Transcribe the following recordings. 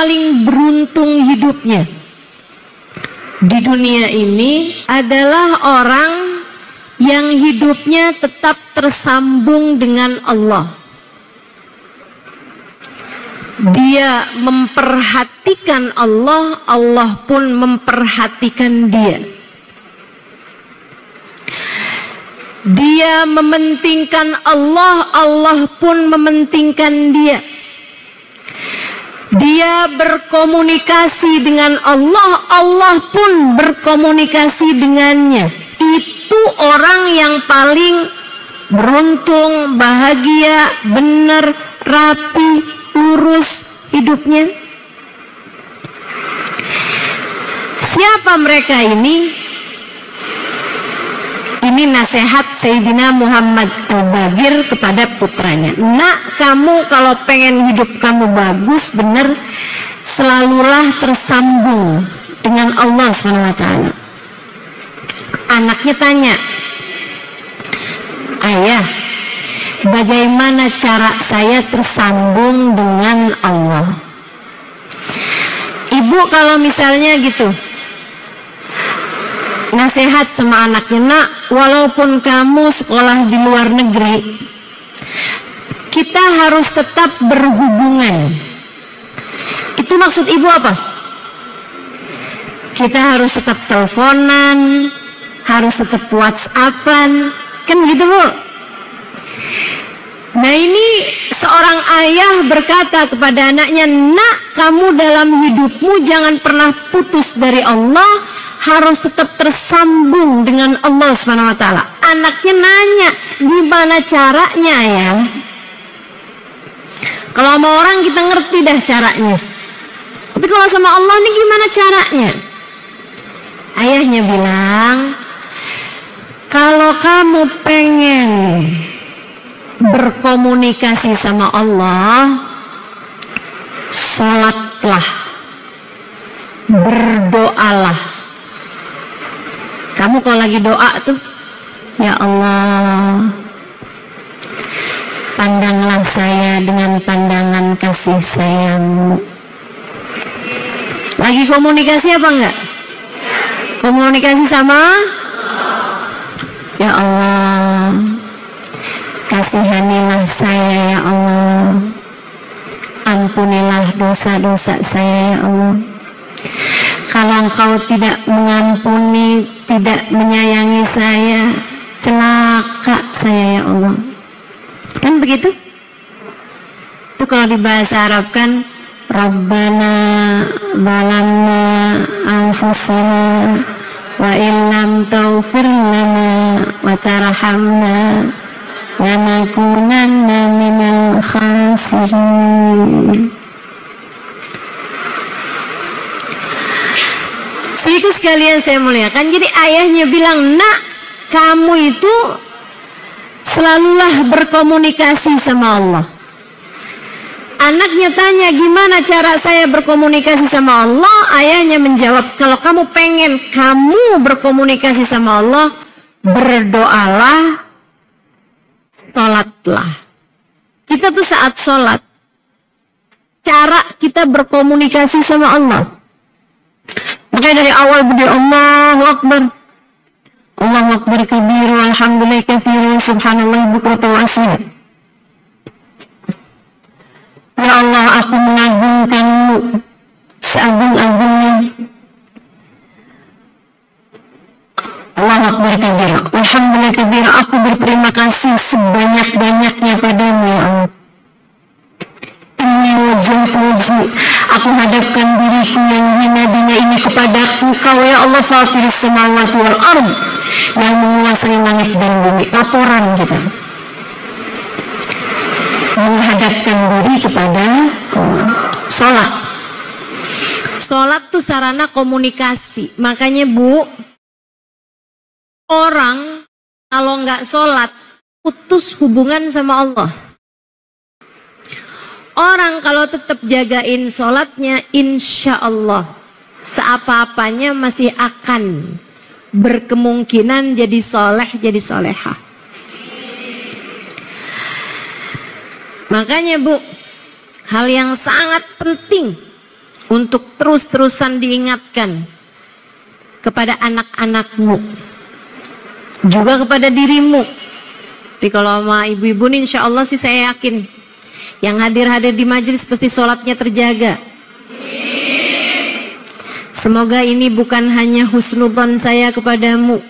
paling beruntung hidupnya di dunia ini adalah orang yang hidupnya tetap tersambung dengan Allah. Dia memperhatikan Allah, Allah pun memperhatikan dia. Dia mementingkan Allah, Allah pun mementingkan dia. Dia berkomunikasi dengan Allah, Allah pun berkomunikasi dengannya. Itu orang yang paling beruntung, bahagia, benar, rapi, lurus hidupnya. Siapa mereka ini? Ini nasihat Sayyidina Muhammad Al-Bagir kepada putranya. Nak, kamu kalau pengen hidup kamu bagus, benar, selalulah tersambung dengan Allah SWT. Anaknya tanya, ayah, bagaimana cara saya tersambung dengan Allah? Ibu kalau misalnya gitu nasihat sama anaknya, nak, walaupun kamu sekolah di luar negeri, kita harus tetap berhubungan. Itu maksud ibu apa? Kita harus tetap teleponan, harus tetap WhatsAppan, kan gitu Bu? Nah ini seorang ayah berkata kepada anaknya, nak, kamu dalam hidupmu jangan pernah putus dari Allah, harus tetap tersambung dengan Allah SWT. Anaknya nanya, gimana caranya ya? Kalau sama orang kita ngerti dah caranya, tapi kalau sama Allah ini gimana caranya? Ayahnya bilang, kalau kamu pengen berkomunikasi sama Allah, sholatlah, berdoalah. Kamu kalau lagi doa tuh, ya Allah, pandanglah saya dengan pandangan kasih sayang. Lagi komunikasi apa enggak? Komunikasi sama? Ya Allah, kasihanilah saya ya Allah, ampunilah dosa-dosa saya ya Allah. Kalau Engkau tidak mengampuni, tidak menyayangi saya, celaka saya ya Allah. Kan begitu? Itu kalau di bahasa Arab kan, Rabbana zalamna anfusana wa illam taghfir lana wa tarhamna lanakunanna minal khasirin. Saudaraku sekalian saya muliakan, jadi ayahnya bilang, nak, kamu itu selalulah berkomunikasi sama Allah. Anaknya tanya, gimana cara saya berkomunikasi sama Allah? Ayahnya menjawab, kalau kamu pengen kamu berkomunikasi sama Allah, berdoalah, sholatlah. Kita tuh saat sholat, cara kita berkomunikasi sama Allah. Makanya dari awal berdiri Allahu Akbar, Allahu Akbar kabiru, alhamdulillah katsiran, subhanallah bukratan wa asila. Ya Allah, aku mengagungkanmu seagung-agungnya. Allahu Akbar kabiru, alhamdulillah kabiru, aku berterima kasih sebanyak-banyaknya padamu ya Allah. Aku hadapkan diriku yang hina-hina ini kepadaku, Kau ya Allah, Fatiris samawati wal ardh, yang menguasai langit dan bumi. Laporan kita, menghadapkan diri kepada Allah. Sholat, sholat tuh sarana komunikasi. Makanya Bu, orang kalau nggak sholat putus hubungan sama Allah. Orang kalau tetap jagain sholatnya, insya Allah seapa-apanya masih akan berkemungkinan jadi soleh, jadi solehah. Makanya Bu, hal yang sangat penting untuk terus-terusan diingatkan kepada anak-anakmu, juga kepada dirimu. Tapi kalau sama ibu-ibu nih, insya Allah sih saya yakin yang hadir-hadir di majelis pasti sholatnya terjaga. Semoga ini bukan hanya husnudzon saya kepadamu,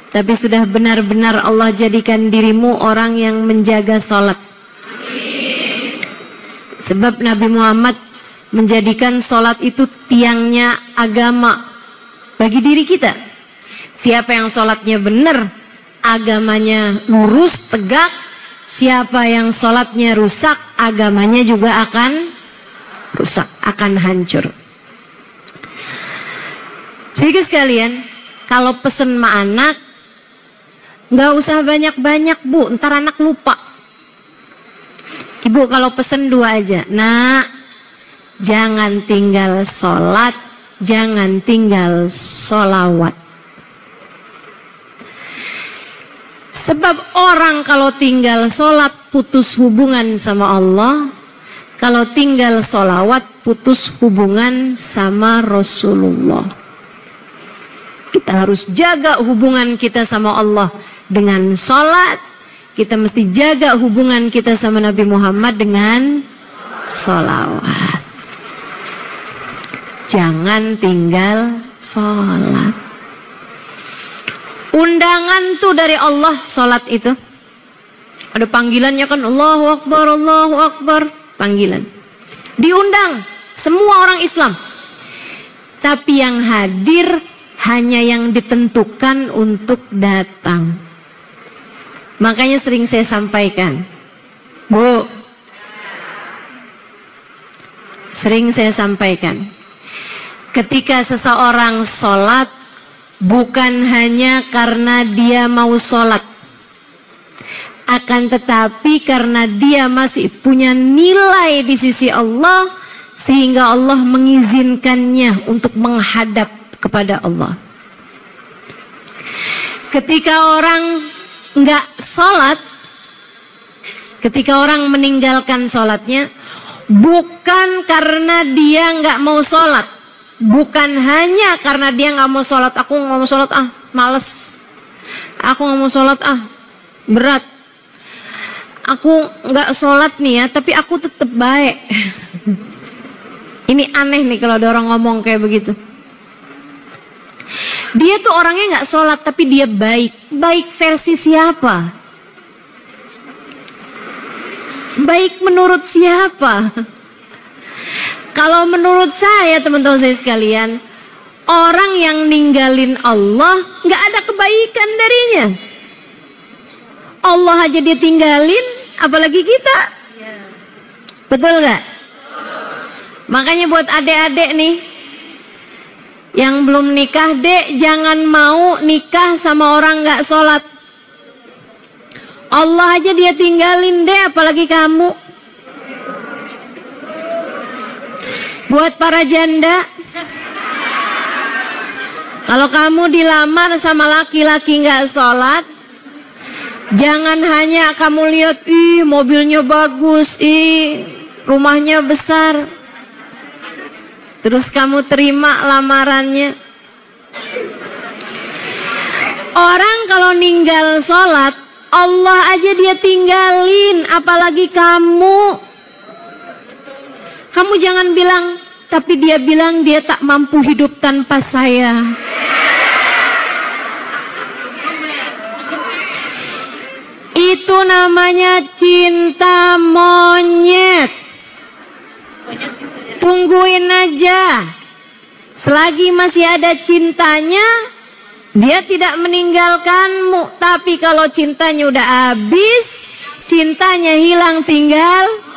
tapi sudah benar-benar Allah jadikan dirimu orang yang menjaga sholat. Sebab Nabi Muhammad menjadikan sholat itu tiangnya agama bagi diri kita. Siapa yang sholatnya benar, agamanya lurus, tegak. Siapa yang sholatnya rusak, agamanya juga akan rusak, akan hancur. Sedikit sekalian, kalau pesen sama anak, nggak usah banyak-banyak bu, ntar anak lupa. Ibu kalau pesen 2 aja. Nak, jangan tinggal sholat, jangan tinggal sholawat. Sebab orang kalau tinggal sholat putus hubungan sama Allah, kalau tinggal sholawat putus hubungan sama Rasulullah. Kita harus jaga hubungan kita sama Allah dengan sholat. Kita mesti jaga hubungan kita sama Nabi Muhammad dengan sholawat. Jangan tinggal sholat. Undangan tuh dari Allah sholat itu. Ada panggilannya kan, Allahu Akbar, Allahu Akbar. Panggilan. Diundang semua orang Islam. Tapi yang hadir hanya yang ditentukan untuk datang. Makanya sering saya sampaikan, Bu, sering saya sampaikan, ketika seseorang sholat, bukan hanya karena dia mau sholat, akan tetapi karena dia masih punya nilai di sisi Allah, sehingga Allah mengizinkannya untuk menghadap kepada Allah. Ketika orang nggak sholat, ketika orang meninggalkan sholatnya, bukan karena dia nggak mau sholat, bukan hanya karena dia nggak mau sholat, aku nggak mau sholat males, aku nggak mau sholat berat, aku nggak sholat nih ya, tapi aku tetap baik. Ini aneh nih kalau ada orang ngomong kayak begitu. Dia tuh orangnya nggak sholat tapi dia baik. Baik versi siapa? Baik menurut siapa? Kalau menurut saya, teman-teman saya sekalian, orang yang ninggalin Allah nggak ada kebaikan darinya. Allah aja dia tinggalin, apalagi kita. Betul nggak? Makanya buat adik-adik nih yang belum nikah, dek, jangan mau nikah sama orang nggak sholat. Allah aja dia tinggalin, dek, apalagi kamu. Buat para janda, kalau kamu dilamar sama laki-laki nggak sholat, jangan hanya kamu lihat, ih mobilnya bagus, ih rumahnya besar, terus kamu terima lamarannya. Orang kalau ninggal sholat, Allah aja dia tinggalin, apalagi kamu. Kamu jangan bilang, tapi dia bilang dia tak mampu hidup tanpa saya. Itu namanya cinta monyet. Tungguin aja. Selagi masih ada cintanya, dia tidak meninggalkanmu. Tapi kalau cintanya udah habis, cintanya hilang, tinggal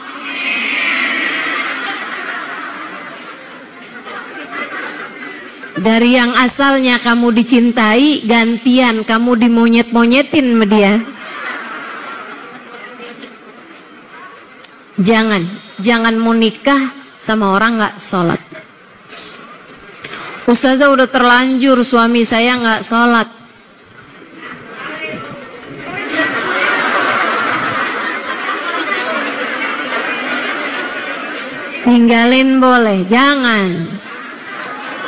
dari yang asalnya kamu dicintai, gantian kamu dimonyet-monyetin sama dia. Jangan mau nikah sama orang nggak sholat. Ustazah udah terlanjur suami saya nggak sholat. Tinggalin boleh, jangan.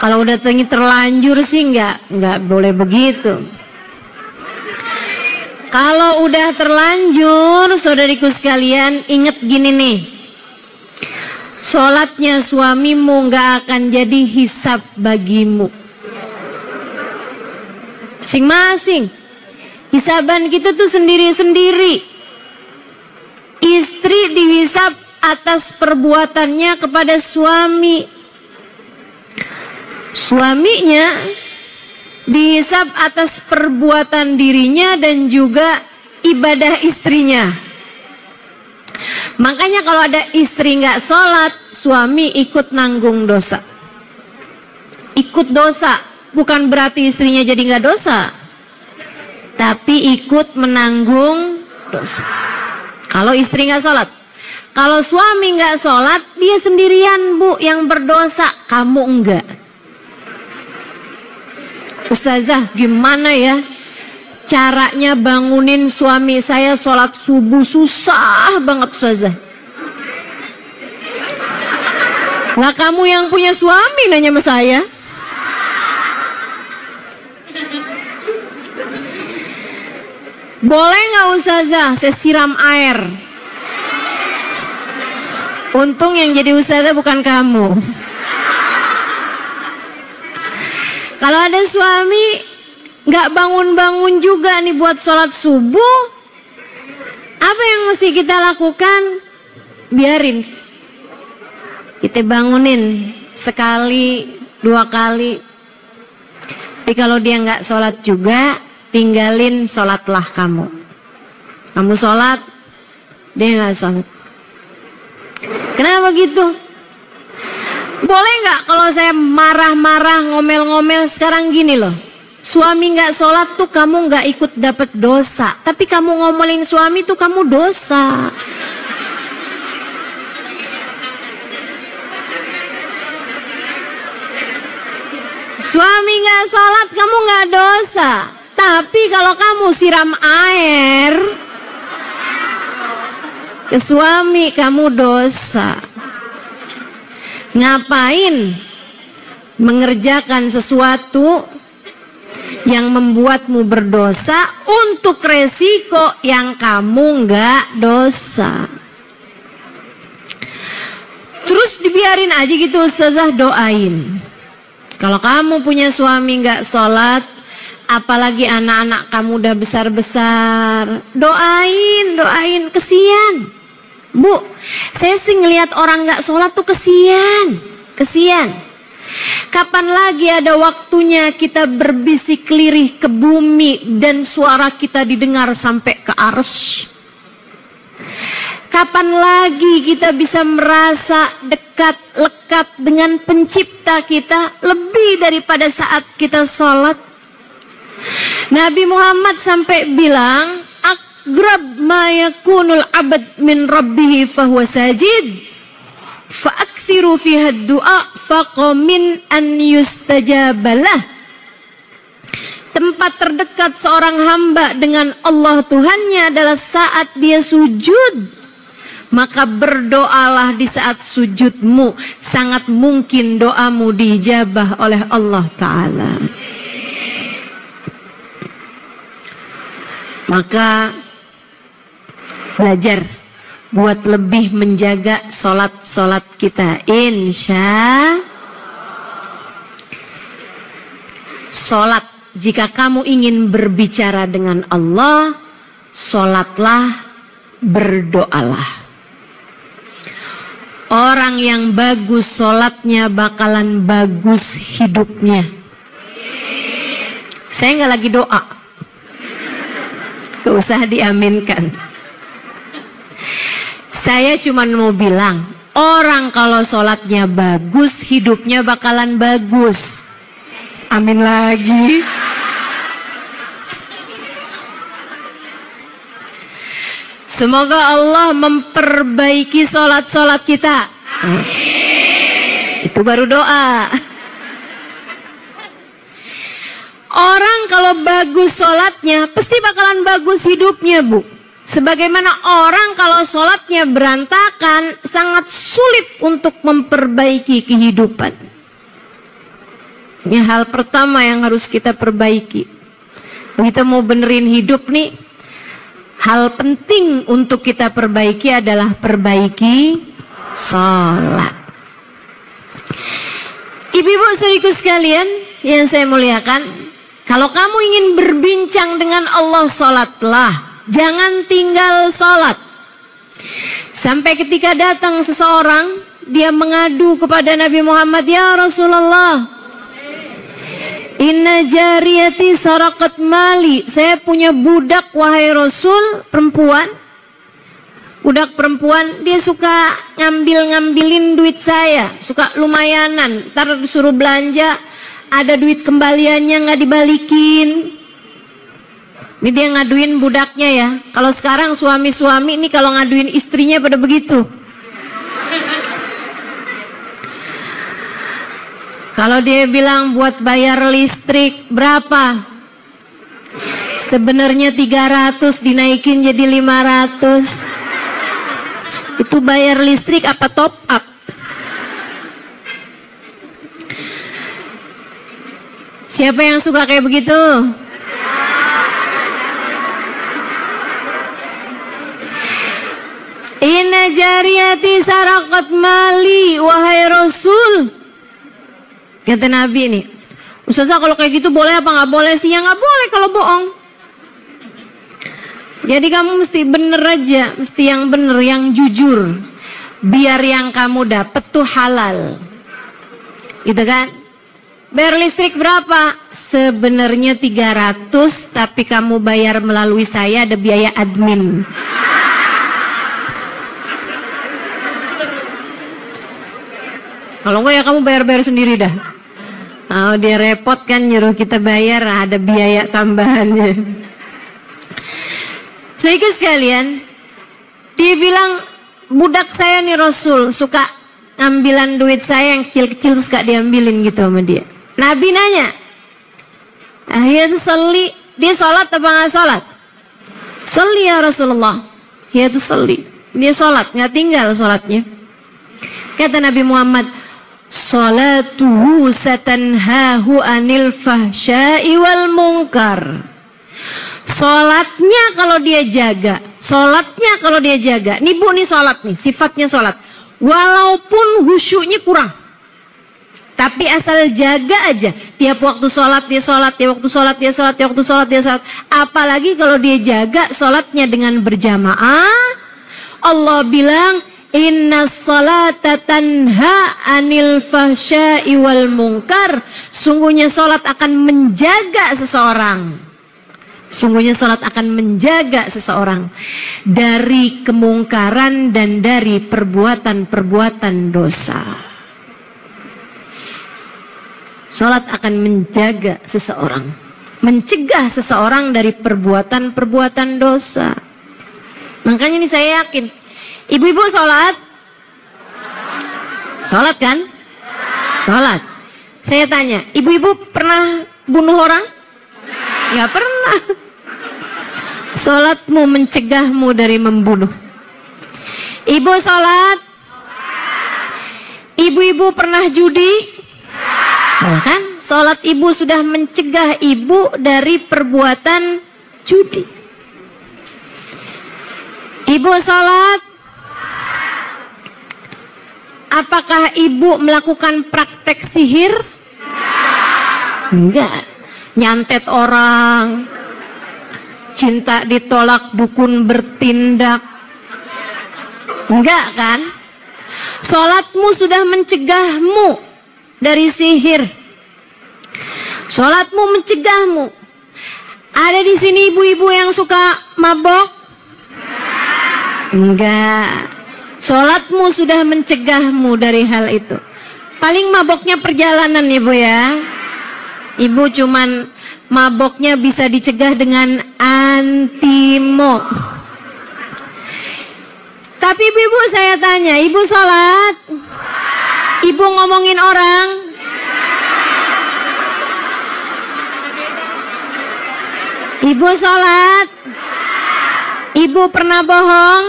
Kalau udah terlanjur sih nggak boleh begitu. Kalau udah terlanjur, saudariku sekalian, inget gini nih. Sholatnya suamimu nggak akan jadi hisab bagimu. Masing-masing. Hisaban kita tuh sendiri-sendiri. Istri dihisab atas perbuatannya kepada suami. Suaminya dihisab atas perbuatan dirinya dan juga ibadah istrinya. Makanya kalau ada istri nggak sholat, suami ikut nanggung dosa. Ikut dosa, bukan berarti istrinya jadi nggak dosa, tapi ikut menanggung dosa. Kalau istri nggak sholat, kalau suami nggak sholat, dia sendirian bu yang berdosa, kamu enggak. Ustazah, gimana ya caranya bangunin suami saya sholat subuh? Susah banget Ustazah. Lah kamu yang punya suami nanya sama saya. Boleh nggak Ustazah saya siram air? Untung yang jadi Ustazah bukan kamu. Kalau ada suami nggak bangun-bangun juga nih buat sholat subuh, apa yang mesti kita lakukan? Biarin, kita bangunin sekali, 2 kali. Tapi kalau dia nggak sholat juga, tinggalin, sholatlah kamu. Kamu sholat, dia nggak sholat. Kenapa gitu? Boleh nggak kalau saya marah-marah, ngomel-ngomel? Sekarang gini loh, suami nggak sholat tuh kamu nggak ikut dapat dosa, tapi kamu ngomelin suami tuh kamu dosa. Suami nggak sholat kamu nggak dosa, tapi kalau kamu siram air ke suami kamu dosa. Ngapain mengerjakan sesuatu yang membuatmu berdosa untuk resiko yang kamu nggak dosa? Terus dibiarin aja gitu Ustazah, doain. Kalau kamu punya suami nggak sholat, apalagi anak-anak kamu udah besar-besar, doain, kesian. Bu, saya sih ngelihat orang nggak sholat tuh kesian. Kapan lagi ada waktunya kita berbisik lirih ke bumi dan suara kita didengar sampai ke arsy? Kapan lagi kita bisa merasa dekat, lekat dengan pencipta kita lebih daripada saat kita sholat? Nabi Muhammad sampai bilang, Aqrab ma yakunul abad min rabbihi fahuwa sajid fa'akthiru fiha du'a faqamin an yustajabalah. Tempat terdekat seorang hamba dengan Allah Tuhannya adalah saat dia sujud. Maka berdoalah di saat sujudmu, sangat mungkin doamu diijabah oleh Allah Ta'ala. Maka belajar buat lebih menjaga sholat kita. Insya sholat, jika kamu ingin berbicara dengan Allah, sholatlah, berdoalah. Orang yang bagus sholatnya bakalan bagus hidupnya. Saya nggak lagi doa, gak usah diaminkan. Saya cuma mau bilang, orang kalau sholatnya bagus, hidupnya bakalan bagus. Amin lagi. Semoga Allah memperbaiki sholat-sholat kita. Itu baru doa. Orang kalau bagus sholatnya, pasti bakalan bagus hidupnya, Bu. Sebagaimana orang kalau sholatnya berantakan, sangat sulit untuk memperbaiki kehidupan. Ini hal pertama yang harus kita perbaiki. Kita mau benerin hidup nih, hal penting untuk kita perbaiki adalah perbaiki sholat. Ibu-ibu saudaraku sekalian yang saya muliakan, kalau kamu ingin berbincang dengan Allah, sholatlah. Jangan tinggal sholat. Sampai ketika datang seseorang, dia mengadu kepada Nabi Muhammad, "Ya Rasulullah, inna jariyati sarakat mali." Saya punya budak wahai Rasul, perempuan. Budak perempuan, dia suka ngambilin duit saya, suka lumayanan. Ntar disuruh belanja, ada duit kembaliannya nggak dibalikin. Ini dia ngaduin budaknya ya. Kalau sekarang suami-suami ini kalau ngaduin istrinya pada begitu. Kalau dia bilang buat bayar listrik berapa? Sebenarnya 300 dinaikin jadi 500. Itu bayar listrik apa top up? Siapa yang suka kayak begitu? Inna jariyati sarakat mali, wahai Rasul. Kata Nabi ini, Ustazah kalau kayak gitu boleh apa nggak boleh sih? Ya nggak boleh kalau bohong. Jadi kamu mesti bener aja, mesti yang bener, yang jujur. Biar yang kamu dapet tuh halal. Gitu kan? Bayar listrik berapa? Sebenarnya 300, tapi kamu bayar melalui saya, ada biaya admin. Kalau enggak ya kamu bayar-bayar sendiri dah. Oh, dia repot kan nyuruh kita bayar, ada biaya tambahannya. Saudara sekalian, dia bilang budak saya nih Rasul suka ngambilan duit saya yang kecil-kecil suka diambilin gitu sama dia. Nabi nanya, "Ahiyatu sholli?" Dia sholat apa nggak sholat? "Sholli ya Rasulullah." Ahiyatu sholli. Dia sholat, nggak tinggal sholatnya. Kata Nabi Muhammad, "Salatuhu satanhahu anil fahsya'i wal munkar." Sholatnya kalau dia jaga, nih bu nih sholat nih, sifatnya sholat. Walaupun khusyuknya kurang, tapi asal jaga aja. Tiap waktu sholat dia sholat, tiap waktu sholat dia sholat, tiap waktu sholat dia sholat. Apalagi kalau dia jaga sholatnya dengan berjamaah. Allah bilang, "Inna sholata tanha anil fahsya'i wal munkar." Sungguhnya sholat akan menjaga seseorang. Sungguhnya sholat akan menjaga seseorang dari kemungkaran dan dari perbuatan-perbuatan dosa. Sholat akan menjaga seseorang, mencegah seseorang dari perbuatan-perbuatan dosa. Makanya ini saya yakin, ibu-ibu sholat? Sholat kan? Sholat. Saya tanya, ibu-ibu pernah bunuh orang? Ya pernah. Sholatmu mencegahmu dari membunuh. Ibu sholat? Ibu-ibu pernah judi? Kan? Sholat ibu sudah mencegah ibu dari perbuatan judi. Ibu sholat? Apakah ibu melakukan praktek sihir? Enggak. Nyantet orang, cinta ditolak, dukun bertindak. Enggak kan? Sholatmu sudah mencegahmu dari sihir. Sholatmu mencegahmu. Ada di sini ibu-ibu yang suka mabok? Enggak. Sholatmu sudah mencegahmu dari hal itu. Paling maboknya perjalanan ibu ya. Ibu cuman maboknya bisa dicegah dengan antimo. Tapi ibu saya tanya, ibu sholat? Ibu ngomongin orang? Ibu sholat? Ibu pernah bohong?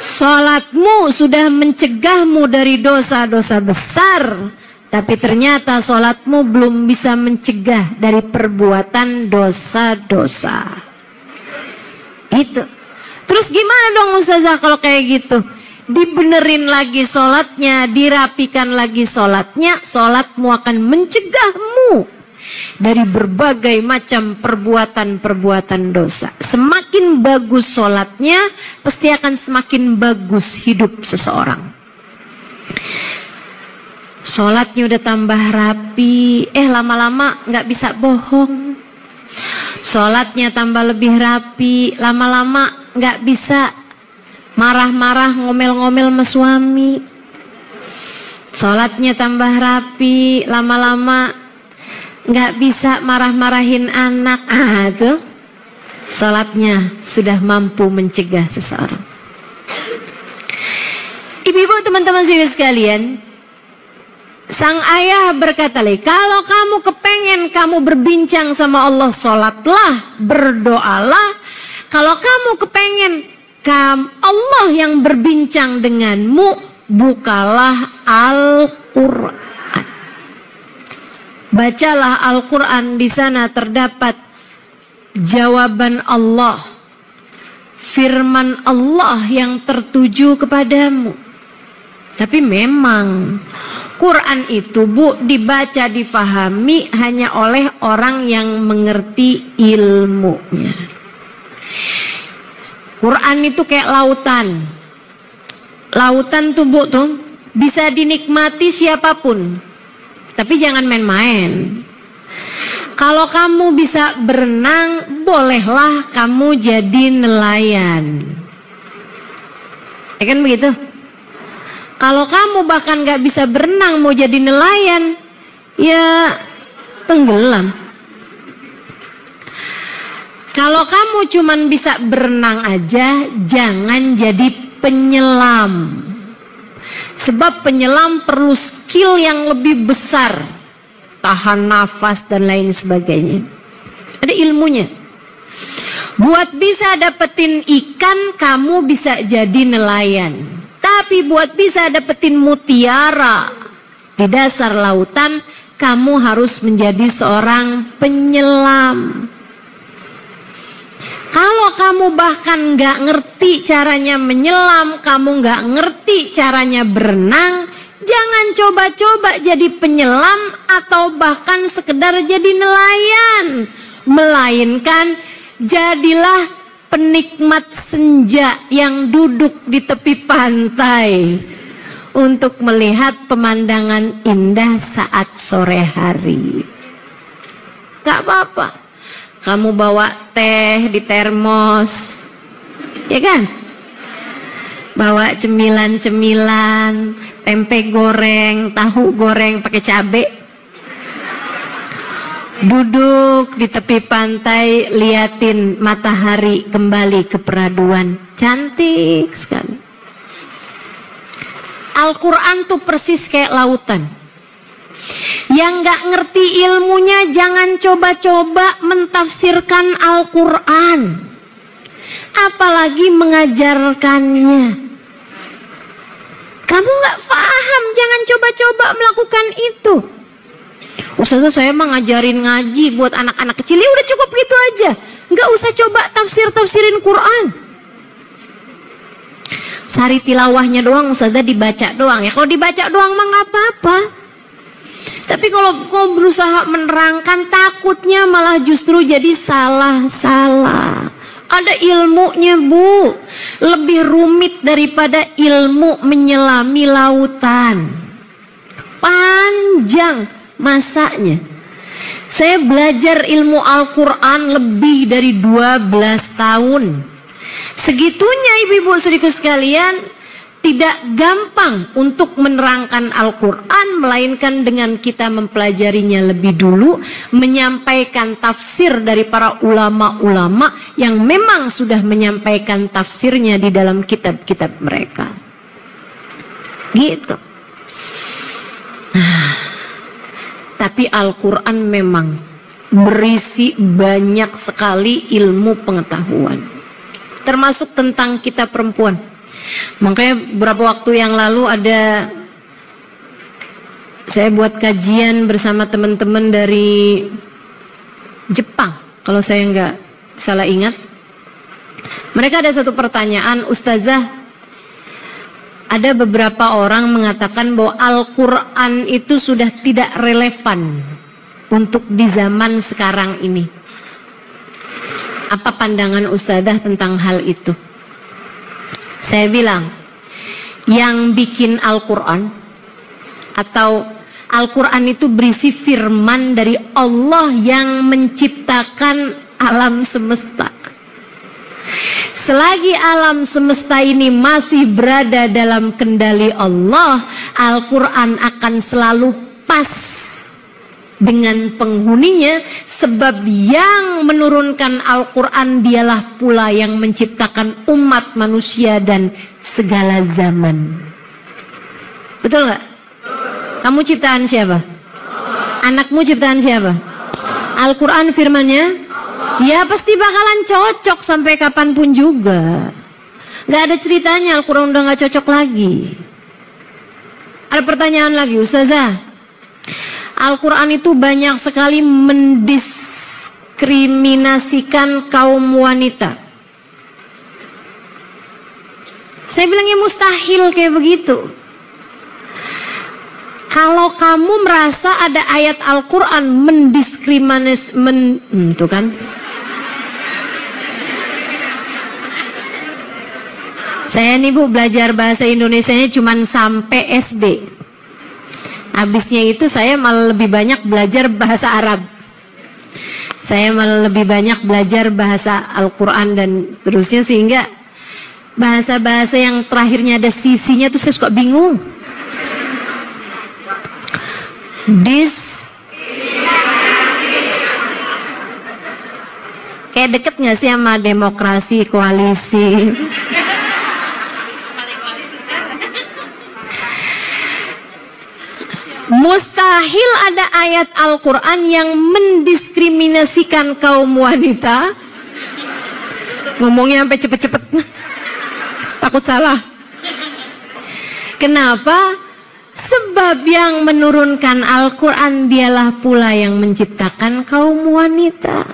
Sholatmu sudah mencegahmu dari dosa-dosa besar, tapi ternyata sholatmu belum bisa mencegah dari perbuatan dosa-dosa. Gitu. Terus gimana dong Ustazah kalau kayak gitu? Dibenerin lagi sholatnya, dirapikan lagi sholatnya, sholatmu akan mencegahmu dari berbagai macam perbuatan-perbuatan dosa. Semakin bagus sholatnya, pasti akan semakin bagus hidup seseorang. Sholatnya udah tambah rapi, lama-lama nggak bisa bohong. Sholatnya tambah lebih rapi, lama-lama nggak bisa marah-marah, ngomel-ngomel sama suami. Sholatnya tambah rapi, lama-lama nggak bisa marah-marahin anak. Tuh sholatnya sudah mampu mencegah seseorang. Ibu-ibu, teman-teman sekalian, sang ayah berkata lagi, kalau kamu kepengen kamu berbincang sama Allah, sholatlah, berdoalah. Kalau kamu kepengen Allah yang berbincang denganmu, bukalah Al-Quran. Bacalah Al-Quran, di sana terdapat jawaban Allah, firman Allah yang tertuju kepadamu. Tapi memang Quran itu dibaca, difahami hanya oleh orang yang mengerti ilmunya. Quran itu kayak lautan. Lautan tuh tuh bisa dinikmati siapapun, tapi jangan main-main. Kalau kamu bisa berenang, bolehlah kamu jadi nelayan. Ya kan begitu? Kalau kamu bahkan gak bisa berenang, mau jadi nelayan, ya tenggelam. Kalau kamu cuman bisa berenang aja, jangan jadi penyelam. Sebab penyelam perlu skill yang lebih besar, tahan nafas dan lain sebagainya. Ada ilmunya. Buat bisa dapetin ikan, kamu bisa jadi nelayan. Tapi buat bisa dapetin mutiara di dasar lautan, kamu harus menjadi seorang penyelam. Kalau kamu bahkan gak ngerti caranya menyelam, kamu gak ngerti caranya berenang, jangan coba-coba jadi penyelam atau bahkan sekedar jadi nelayan. Melainkan jadilah penikmat senja yang duduk di tepi pantai untuk melihat pemandangan indah saat sore hari. Gak apa-apa kamu bawa teh di termos, ya kan? Bawa cemilan-cemilan, tempe goreng, tahu goreng pakai cabai. Duduk di tepi pantai, liatin matahari kembali ke peraduan. Cantik sekali. Al-Quran tuh persis kayak lautan. Yang gak ngerti ilmunya jangan coba-coba mentafsirkan Al-Quran, apalagi mengajarkannya. Kamu gak paham, jangan coba-coba melakukan itu. Ustazah, saya mah ngajarin ngaji buat anak-anak kecil, ya udah cukup gitu aja. Gak usah coba tafsirin Quran. Sari tilawahnya doang, Ustazah dibaca doang. Ya kalau dibaca doang mah gak apa-apa. Tapi kalau kau berusaha menerangkan, takutnya malah justru jadi salah-salah. Ada ilmunya, Bu. Lebih rumit daripada ilmu menyelami lautan. Panjang masanya. Saya belajar ilmu Al-Quran lebih dari 12 tahun. Segitunya ibu-ibu saudaraku sekalian, tidak gampang untuk menerangkan Al-Quran, melainkan dengan kita mempelajarinya lebih dulu, menyampaikan tafsir dari para ulama-ulama yang memang sudah menyampaikan tafsirnya di dalam kitab-kitab mereka. Gitu. Tapi Al-Quran memang berisi banyak sekali ilmu pengetahuan, termasuk tentang kita perempuan. Makanya beberapa waktu yang lalu saya buat kajian bersama teman-teman dari Jepang, kalau saya nggak salah ingat. Mereka ada satu pertanyaan, Ustazah, ada beberapa orang mengatakan bahwa Al-Quran itu sudah tidak relevan untuk di zaman sekarang ini. Apa pandangan Ustazah tentang hal itu? Saya bilang, yang bikin Al-Quran atau Al-Quran itu berisi firman dari Allah yang menciptakan alam semesta. Selagi alam semesta ini masih berada dalam kendali Allah, Al-Quran akan selalu pas dengan penghuninya, sebab yang menurunkan Al-Quran dialah pula yang menciptakan umat manusia dan segala zaman. Betul nggak? Kamu ciptaan siapa? Anakmu ciptaan siapa? Al-Quran firmannya? Ya pasti bakalan cocok sampai kapanpun juga. Gak ada ceritanya Al-Quran udah gak cocok lagi. Ada pertanyaan lagi, Ustazah, Al-Quran itu banyak sekali mendiskriminasikan kaum wanita. Saya bilangnya mustahil kayak begitu. Kalau kamu merasa ada ayat Al-Quran mendiskriminasi, tuh kan? Saya nih Bu belajar bahasa Indonesianya cuma sampai SD. Habisnya itu saya malah lebih banyak belajar bahasa Arab. Saya malah lebih banyak belajar bahasa Al-Quran dan seterusnya, sehingga bahasa-bahasa yang terakhirnya ada sisinya tuh saya suka bingung. Kayak deket gak sih sama demokrasi, koalisi? Mustahil ada ayat Al-Quran yang mendiskriminasikan kaum wanita. Ngomongnya sampai cepet-cepet, takut salah. Kenapa? Sebab yang menurunkan Al-Quran dialah pula yang menciptakan kaum wanita.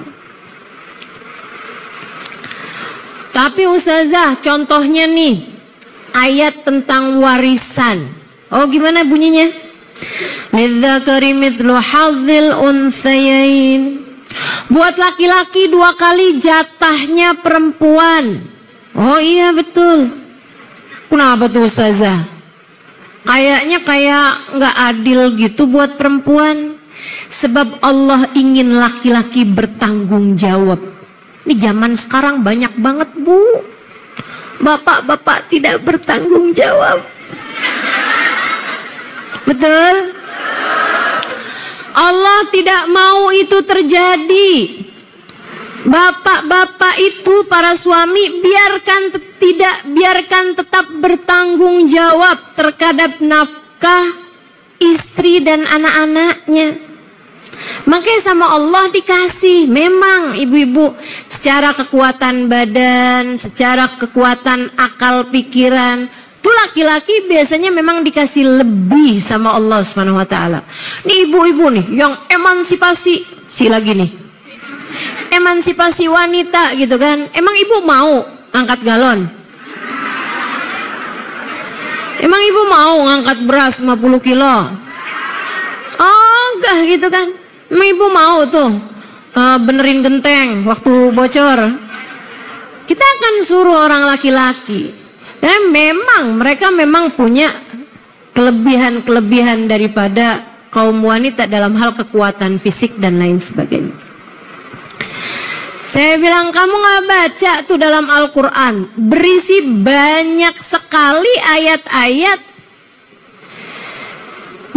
Tapi Ustazah, contohnya nih ayat tentang warisan. Oh gimana bunyinya? Lidzakari mithlu hadzil unthayain. Buat laki-laki 2 kali jatahnya perempuan. Oh iya betul. Kenapa tuh Ustazah? Kayaknya nggak adil gitu buat perempuan. Sebab Allah ingin laki-laki bertanggung jawab. Ini zaman sekarang banyak banget Bu, bapak-bapak tidak bertanggung jawab. Betul? Allah tidak mau itu terjadi. Bapak-bapak itu, para suami, biarkan tetap bertanggung jawab terhadap nafkah istri dan anak-anaknya. Makanya sama Allah dikasih. Memang ibu-ibu secara kekuatan badan, secara kekuatan akal pikiran, tuh laki-laki biasanya memang dikasih lebih sama Allah Subhanahu wa taala. Nih ibu-ibu nih yang emansipasi, lagi nih. Emansipasi wanita gitu kan. Emang ibu mau angkat galon? Emang ibu mau ngangkat beras 50 kilo? Oh enggak gitu kan. Emang ibu mau tuh benerin genteng waktu bocor? Kita akan suruh orang laki-laki. Dan memang mereka memang punya kelebihan-kelebihan daripada kaum wanita dalam hal kekuatan fisik dan lain sebagainya. Saya bilang, kamu gak baca tuh dalam Al-Quran, berisi banyak sekali ayat-ayat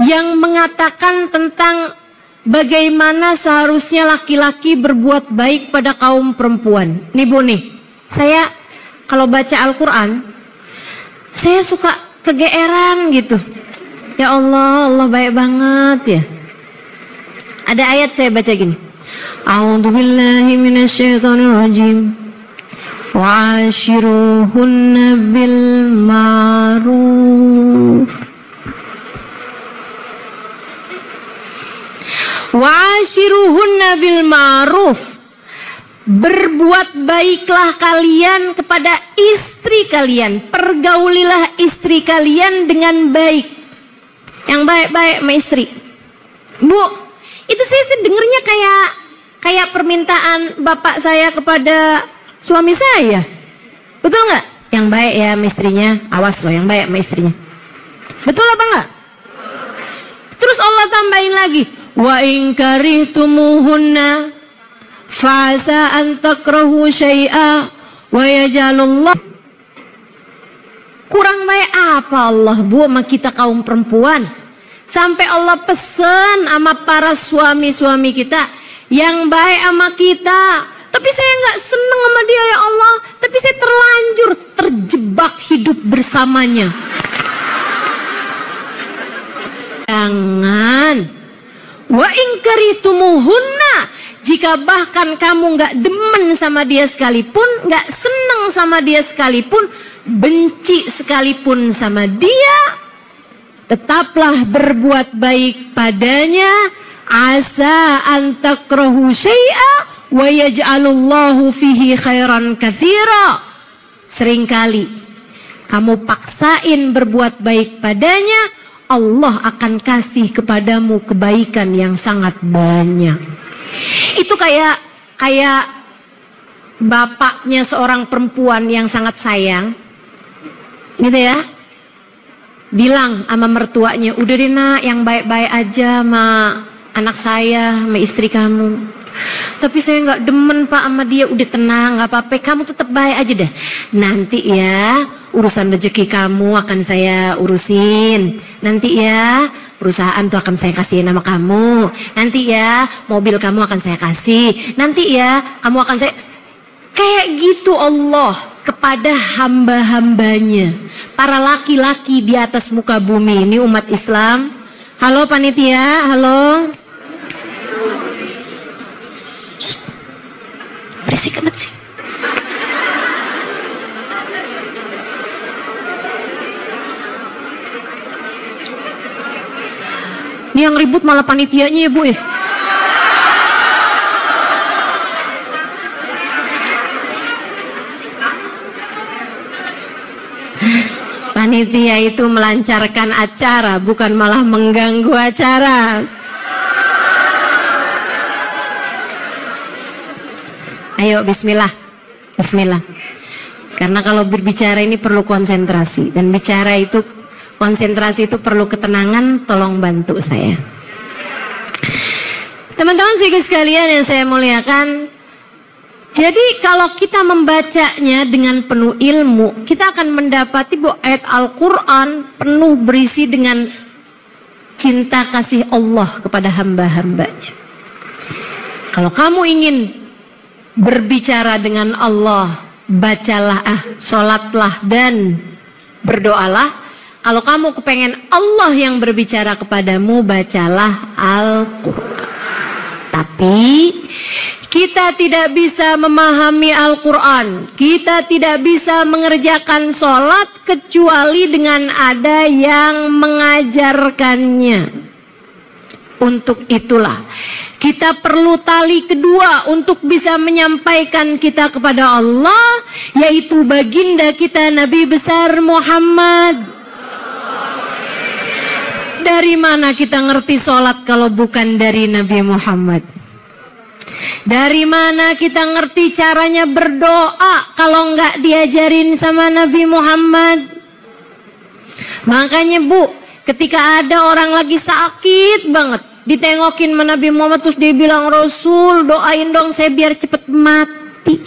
yang mengatakan tentang bagaimana seharusnya laki-laki berbuat baik pada kaum perempuan. Nih Bu nih, saya kalau baca Al-Quran, saya suka kegeeran gitu. Ya Allah, Allah baik banget ya. Ada ayat saya baca gini. A'udzubillahi minasyaitonirrajim. Wa'ashiruhunna bil ma'ruf. Wa'ashiruhunna bil ma'ruf. Berbuat baiklah kalian kepada istri kalian. Pergaulilah istri kalian dengan baik. Yang baik-baik sama istri. Bu, itu saya dengernya kayak permintaan bapak saya kepada suami saya. Betul nggak? Yang baik ya sama istrinya. Awas loh, yang baik sama istrinya. Betul apa enggak? Terus Allah tambahin lagi, wa in karihtumuhunna fa'asa an takrahu syai'a wa yaj'alullah. Kurang baik apa Allah, Bu, sama kita kaum perempuan? Sampai Allah pesan sama para suami-suami kita yang baik sama kita. Tapi saya nggak seneng sama dia ya Allah. Tapi saya terlanjur terjebak hidup bersamanya. Jangan. Wa in karihtumuhunna, jika bahkan kamu nggak demen sama dia sekalipun, nggak seneng sama dia sekalipun, benci sekalipun sama dia, tetaplah berbuat baik padanya. Asa an takrahu syai'a wa yaj'alullahu fihi khairan katsira. Seringkali kamu paksain berbuat baik padanya, Allah akan kasih kepadamu kebaikan yang sangat banyak. Itu kayak bapaknya seorang perempuan yang sangat sayang, gitu ya, bilang sama mertuanya, udah deh nak, yang baik-baik aja sama anak saya, sama istri kamu. Tapi saya nggak demen pak sama dia. Udah tenang, nggak apa-apa, kamu tetap baik aja deh. Nanti ya urusan rezeki kamu akan saya urusin. Nanti ya perusahaan tuh akan saya kasih nama kamu. Nanti ya mobil kamu akan saya kasih. Nanti ya kamu akan saya. Kayak gitu Allah kepada hamba-hambanya, para laki-laki di atas muka bumi ini, umat Islam. Halo panitia, halo. Berisik amat sih. Ini yang ribut malah panitianya ya Bu ya. Panitia itu melancarkan acara, bukan malah mengganggu acara. Ayo bismillah. Bismillah. Karena kalau berbicara ini perlu konsentrasi, dan bicara itu, konsentrasi itu perlu ketenangan. Tolong bantu saya. Teman-teman sekalian yang saya muliakan, jadi kalau kita membacanya dengan penuh ilmu, kita akan mendapati bahwa ayat Al-Quran penuh berisi dengan cinta kasih Allah kepada hamba-hambanya. Kalau kamu ingin berbicara dengan Allah, bacalah, sholatlah dan berdoalah. Kalau kamu kepengen Allah yang berbicara kepadamu, bacalah Al-Quran. Tapi kita tidak bisa memahami Al-Quran, kita tidak bisa mengerjakan sholat kecuali dengan ada yang mengajarkannya. Untuk itulah kita perlu tali kedua untuk bisa menyampaikan kita kepada Allah, yaitu baginda kita Nabi besar Muhammad. Dari mana kita ngerti sholat kalau bukan dari Nabi Muhammad? Dari mana kita ngerti caranya berdoa kalau nggak diajarin sama Nabi Muhammad? Makanya Bu, ketika ada orang lagi sakit banget, ditengokin sama Nabi Muhammad, terus dia bilang, Rasul doain dong saya biar cepet mati.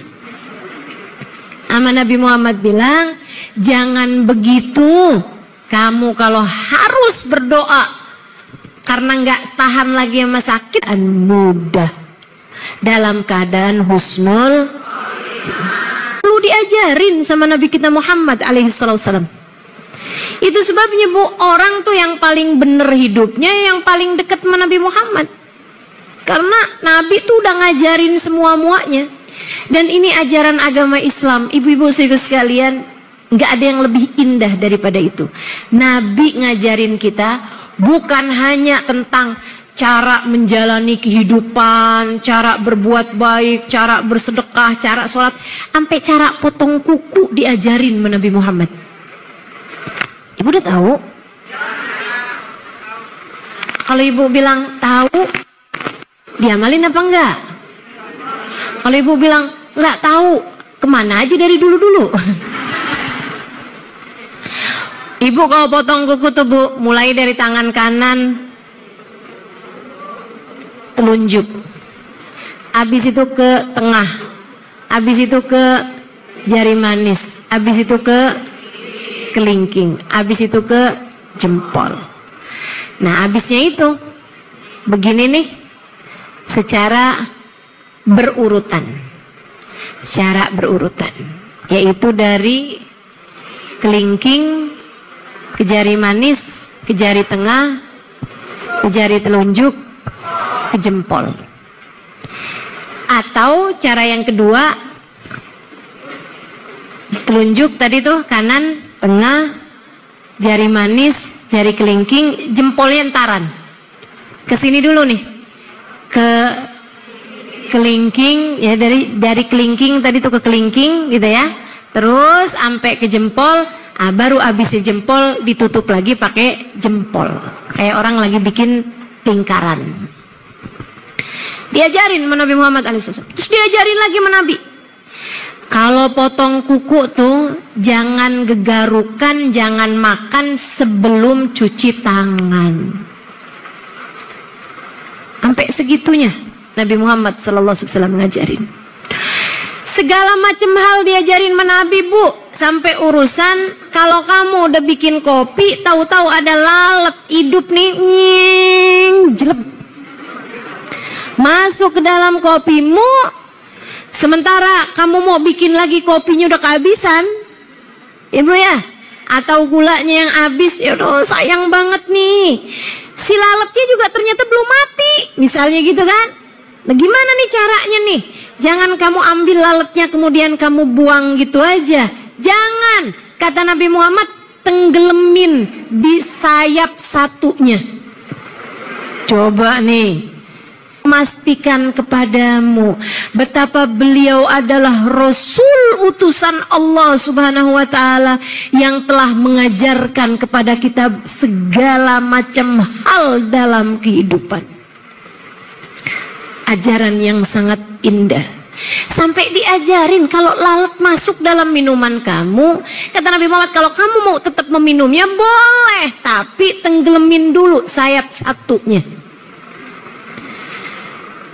Sama Nabi Muhammad bilang, jangan begitu. Kamu kalau harus berdoa karena nggak tahan lagi sama sakit, mudah dalam keadaan husnul, perlu diajarin sama Nabi kita Muhammad alaihissalam. Itu sebabnya Bu, orang tuh yang paling bener hidupnya yang paling dekat sama Nabi Muhammad. Karena Nabi tuh udah ngajarin semua-muanya. Dan ini ajaran agama Islam. Ibu-ibu sekalian, nggak ada yang lebih indah daripada itu. Nabi ngajarin kita bukan hanya tentang cara menjalani kehidupan, cara berbuat baik, cara bersedekah, cara sholat, sampai cara potong kuku diajarin sama Nabi Muhammad. Ibu udah tahu? Kalau ibu bilang tahu, diamalin apa enggak? Kalau ibu bilang enggak tahu, kemana aja dari dulu-dulu? Ibu kalau potong kuku tuh Bu, mulai dari tangan kanan, telunjuk, habis itu ke tengah, habis itu ke jari manis, habis itu ke kelingking, habis itu ke jempol. Nah, habisnya itu begini nih, secara berurutan, yaitu dari kelingking ke jari manis, ke jari tengah, ke jari telunjuk, ke jempol. Atau cara yang kedua, telunjuk tadi tuh kanan, tengah, jari manis, jari kelingking, jempolnya entaran. Kesini dulu nih, ke kelingking, ya dari kelingking tadi tuh ke kelingking gitu ya. Terus sampai ke jempol, baru abisnya jempol ditutup lagi pakai jempol. Kayak orang lagi bikin lingkaran. Diajarin sama Nabi Muhammad SAW. Terus diajarin lagi sama Nabi. Kalau potong kuku tuh jangan gegarukan, jangan makan sebelum cuci tangan. Sampai segitunya Nabi Muhammad SAW ngajarin. Segala macam hal diajarin sama Nabi Bu. Sampai urusan kalau kamu udah bikin kopi, tahu-tahu ada lalat hidup nih, nying, jelek, masuk ke dalam kopimu. Sementara kamu mau bikin lagi kopinya udah kehabisan, Ibu ya, atau gulanya yang habis, ya udah sayang banget nih. Si lalatnya juga ternyata belum mati, misalnya gitu kan. Nah gimana nih caranya nih? Jangan kamu ambil lalatnya kemudian kamu buang gitu aja. Jangan, kata Nabi Muhammad, tenggelemin di sayap satunya. Coba nih, memastikan kepadamu betapa beliau adalah Rasul utusan Allah Subhanahu wa ta'ala yang telah mengajarkan kepada kita segala macam hal dalam kehidupan. Ajaran yang sangat indah. Sampai diajarin kalau lalat masuk dalam minuman kamu, kata Nabi Muhammad, kalau kamu mau tetap meminumnya boleh, tapi tenggelemin dulu sayap satunya.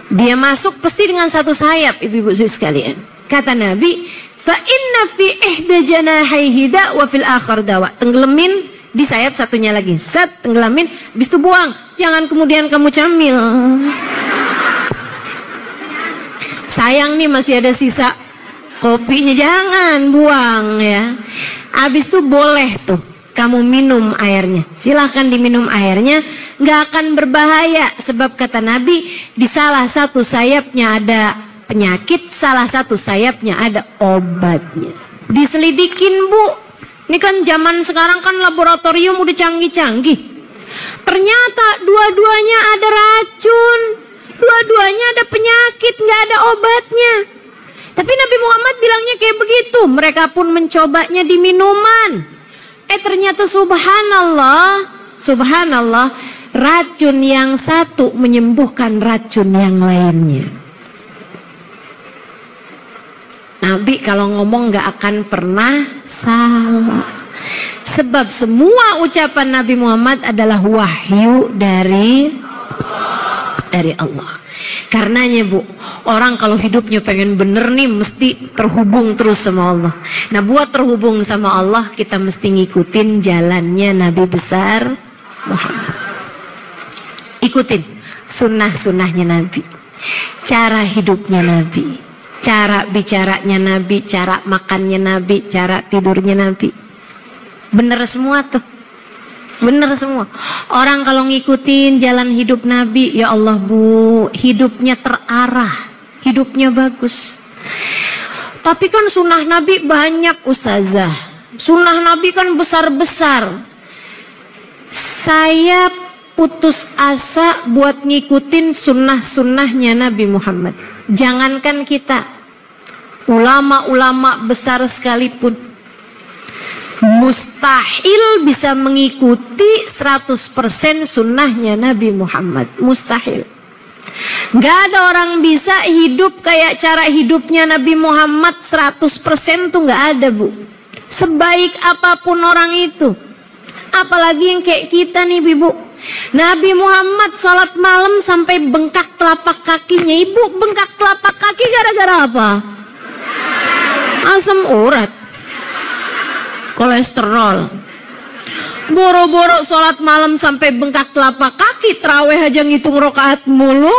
Dia masuk pasti dengan satu sayap, ibu-ibu sekalian. Kata Nabi, fa inna fi ihda janahaihi da wa fil akhar dawa. Tenggelamin di sayap satunya lagi. Set, tenggelamin, habis itu buang. Jangan kemudian kamu camil. Sayang nih masih ada sisa kopinya, jangan buang ya. Habis itu boleh tuh kamu minum airnya, silahkan diminum airnya, nggak akan berbahaya. Sebab kata Nabi, di salah satu sayapnya ada penyakit, salah satu sayapnya ada obatnya. Diselidikin Bu, ini kan zaman sekarang kan laboratorium udah canggih-canggih. Ternyata dua-duanya ada racun, dua-duanya ada penyakit, nggak ada obatnya. Tapi Nabi Muhammad bilangnya kayak begitu. Mereka pun mencobanya di minuman. Ternyata subhanallah, subhanallah, racun yang satu menyembuhkan racun yang lainnya. Nabi kalau ngomong gak akan pernah salah. Sebab semua ucapan Nabi Muhammad adalah wahyu dari Allah. Karenanya Bu, orang kalau hidupnya pengen bener nih mesti terhubung terus sama Allah. Nah buat terhubung sama Allah kita mesti ngikutin jalannya Nabi besar Muhammad. Ikutin sunnah-sunnahnya Nabi, cara hidupnya Nabi, cara bicaranya Nabi, cara makannya Nabi, cara tidurnya Nabi. Bener semua tuh. Bener semua. Orang kalau ngikutin jalan hidup Nabi, ya Allah Bu, hidupnya terarah, hidupnya bagus. Tapi kan sunnah Nabi banyak ustazah. Sunnah Nabi kan besar-besar. Saya putus asa buat ngikutin sunnah-sunnahnya Nabi Muhammad. Jangankan kita, ulama-ulama besar sekalipun mustahil bisa mengikuti 100% sunnahnya Nabi Muhammad. Mustahil. Gak ada orang bisa hidup kayak cara hidupnya Nabi Muhammad 100% tuh gak ada Bu. Sebaik apapun orang itu, apalagi yang kayak kita nih Ibu. Nabi Muhammad sholat malam sampai bengkak telapak kakinya. Ibu, bengkak telapak kaki gara-gara apa? Asam urat, kolesterol. Boro-boro sholat malam sampai bengkak telapak kaki, tarawih aja ngitung rokaat mulu.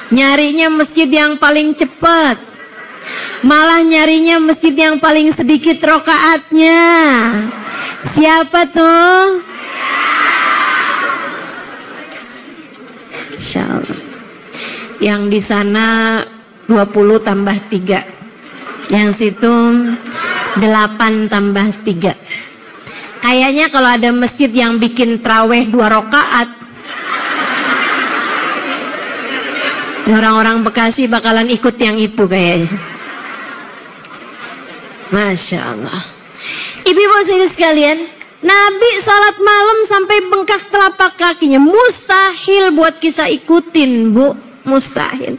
Nyarinya masjid yang paling cepat, malah nyarinya masjid yang paling sedikit rokaatnya. Siapa tuh? Insyaallah. Yang di sana 20 tambah 3, yang situ 8 tambah 3. Kayaknya kalau ada masjid yang bikin tarawih 2 rakaat, orang-orang Bekasi bakalan ikut yang itu kayaknya. Masya Allah. Ibu-ibu sekalian, Nabi salat malam sampai bengkak telapak kakinya. Mustahil buat kita ikutin Bu, mustahil.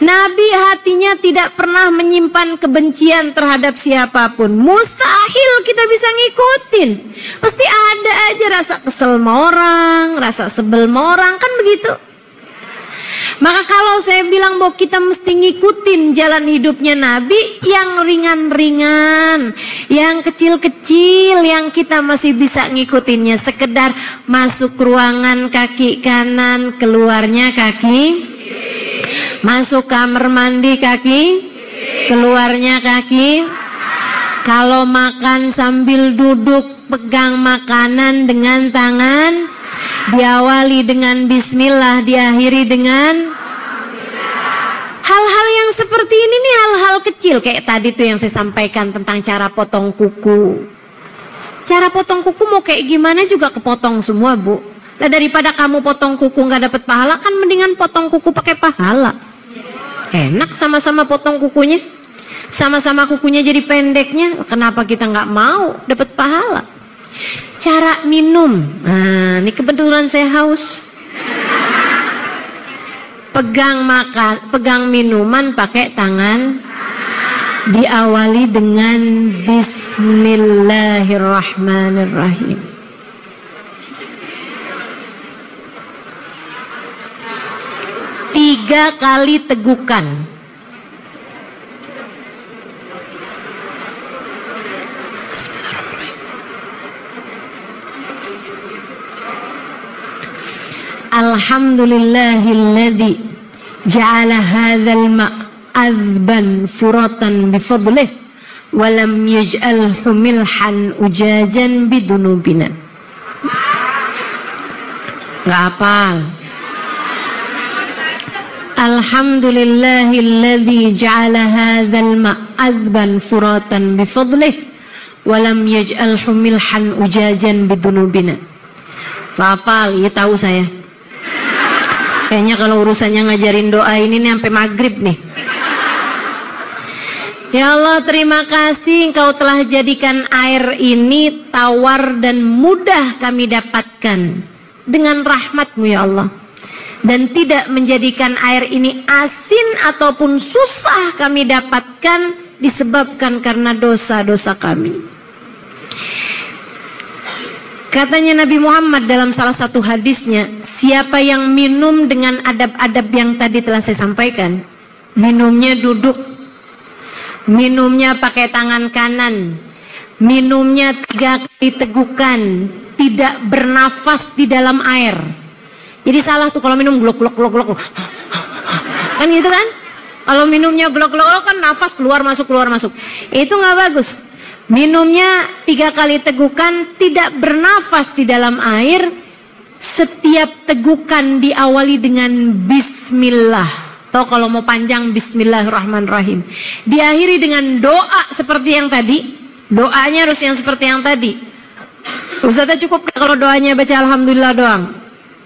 Nabi hatinya tidak pernah menyimpan kebencian terhadap siapapun. Mustahil kita bisa ngikutin. Pasti ada aja rasa kesel sama orang, rasa sebel sama orang, kan begitu. Maka kalau saya bilang bahwa kita mesti ngikutin jalan hidupnya Nabi, yang ringan-ringan, yang kecil-kecil, yang kita masih bisa ngikutinnya. Sekedar masuk ruangan kaki kanan, keluarnya kaki, masuk kamar mandi kaki, keluarnya kaki. Kalau makan sambil duduk, pegang makanan dengan tangan, diawali dengan bismillah, diakhiri dengan hal-hal yang seperti ini nih, hal-hal kecil. Kayak tadi tuh yang saya sampaikan tentang cara potong kuku. Cara potong kuku mau kayak gimana juga kepotong semua Bu. Nah, daripada kamu potong kuku nggak dapat pahala, kan mendingan potong kuku pakai pahala. Enak sama-sama potong kukunya, sama-sama kukunya jadi pendeknya. Kenapa kita nggak mau dapat pahala? Cara minum, nah ini kebetulan saya haus. Pegang minuman pakai tangan, diawali dengan bismillahirrahmanirrahim. Tiga kali tegukan. Alhamdulillahilladzi ja'ala hadzal ma' azban furatan bifadlih wa lam yaj'alhu milhan ujajan bidunubina. Enggak hafal. Alhamdulillahilladzi ja'ala hadzal ma' azban furatan bifadlih wa lam yaj'alhu milhan ujajan bidunubina. Hafal, ya tahu saya. Kayaknya kalau urusannya ngajarin doa ini nih sampai maghrib nih. Ya Allah, terima kasih Engkau telah jadikan air ini tawar dan mudah kami dapatkan dengan rahmat-Mu ya Allah. Dan tidak menjadikan air ini asin ataupun susah kami dapatkan disebabkan karena dosa-dosa kami. Katanya Nabi Muhammad dalam salah satu hadisnya, siapa yang minum dengan adab-adab yang tadi telah saya sampaikan, minumnya duduk, minumnya pakai tangan kanan, minumnya 3 kali tegukan, tidak bernafas di dalam air. Jadi salah tuh kalau minum glok-glok-glok-glok, kan gitu kan? Kalau minumnya glok-glok kan nafas keluar masuk, itu nggak bagus. Minumnya 3 kali tegukan, tidak bernafas di dalam air. Setiap tegukan diawali dengan bismillah. Atau kalau mau panjang, bismillahirrahmanirrahim. Diakhiri dengan doa seperti yang tadi. Doanya harus yang seperti yang tadi. Ustazah cukup kalau doanya baca alhamdulillah doang?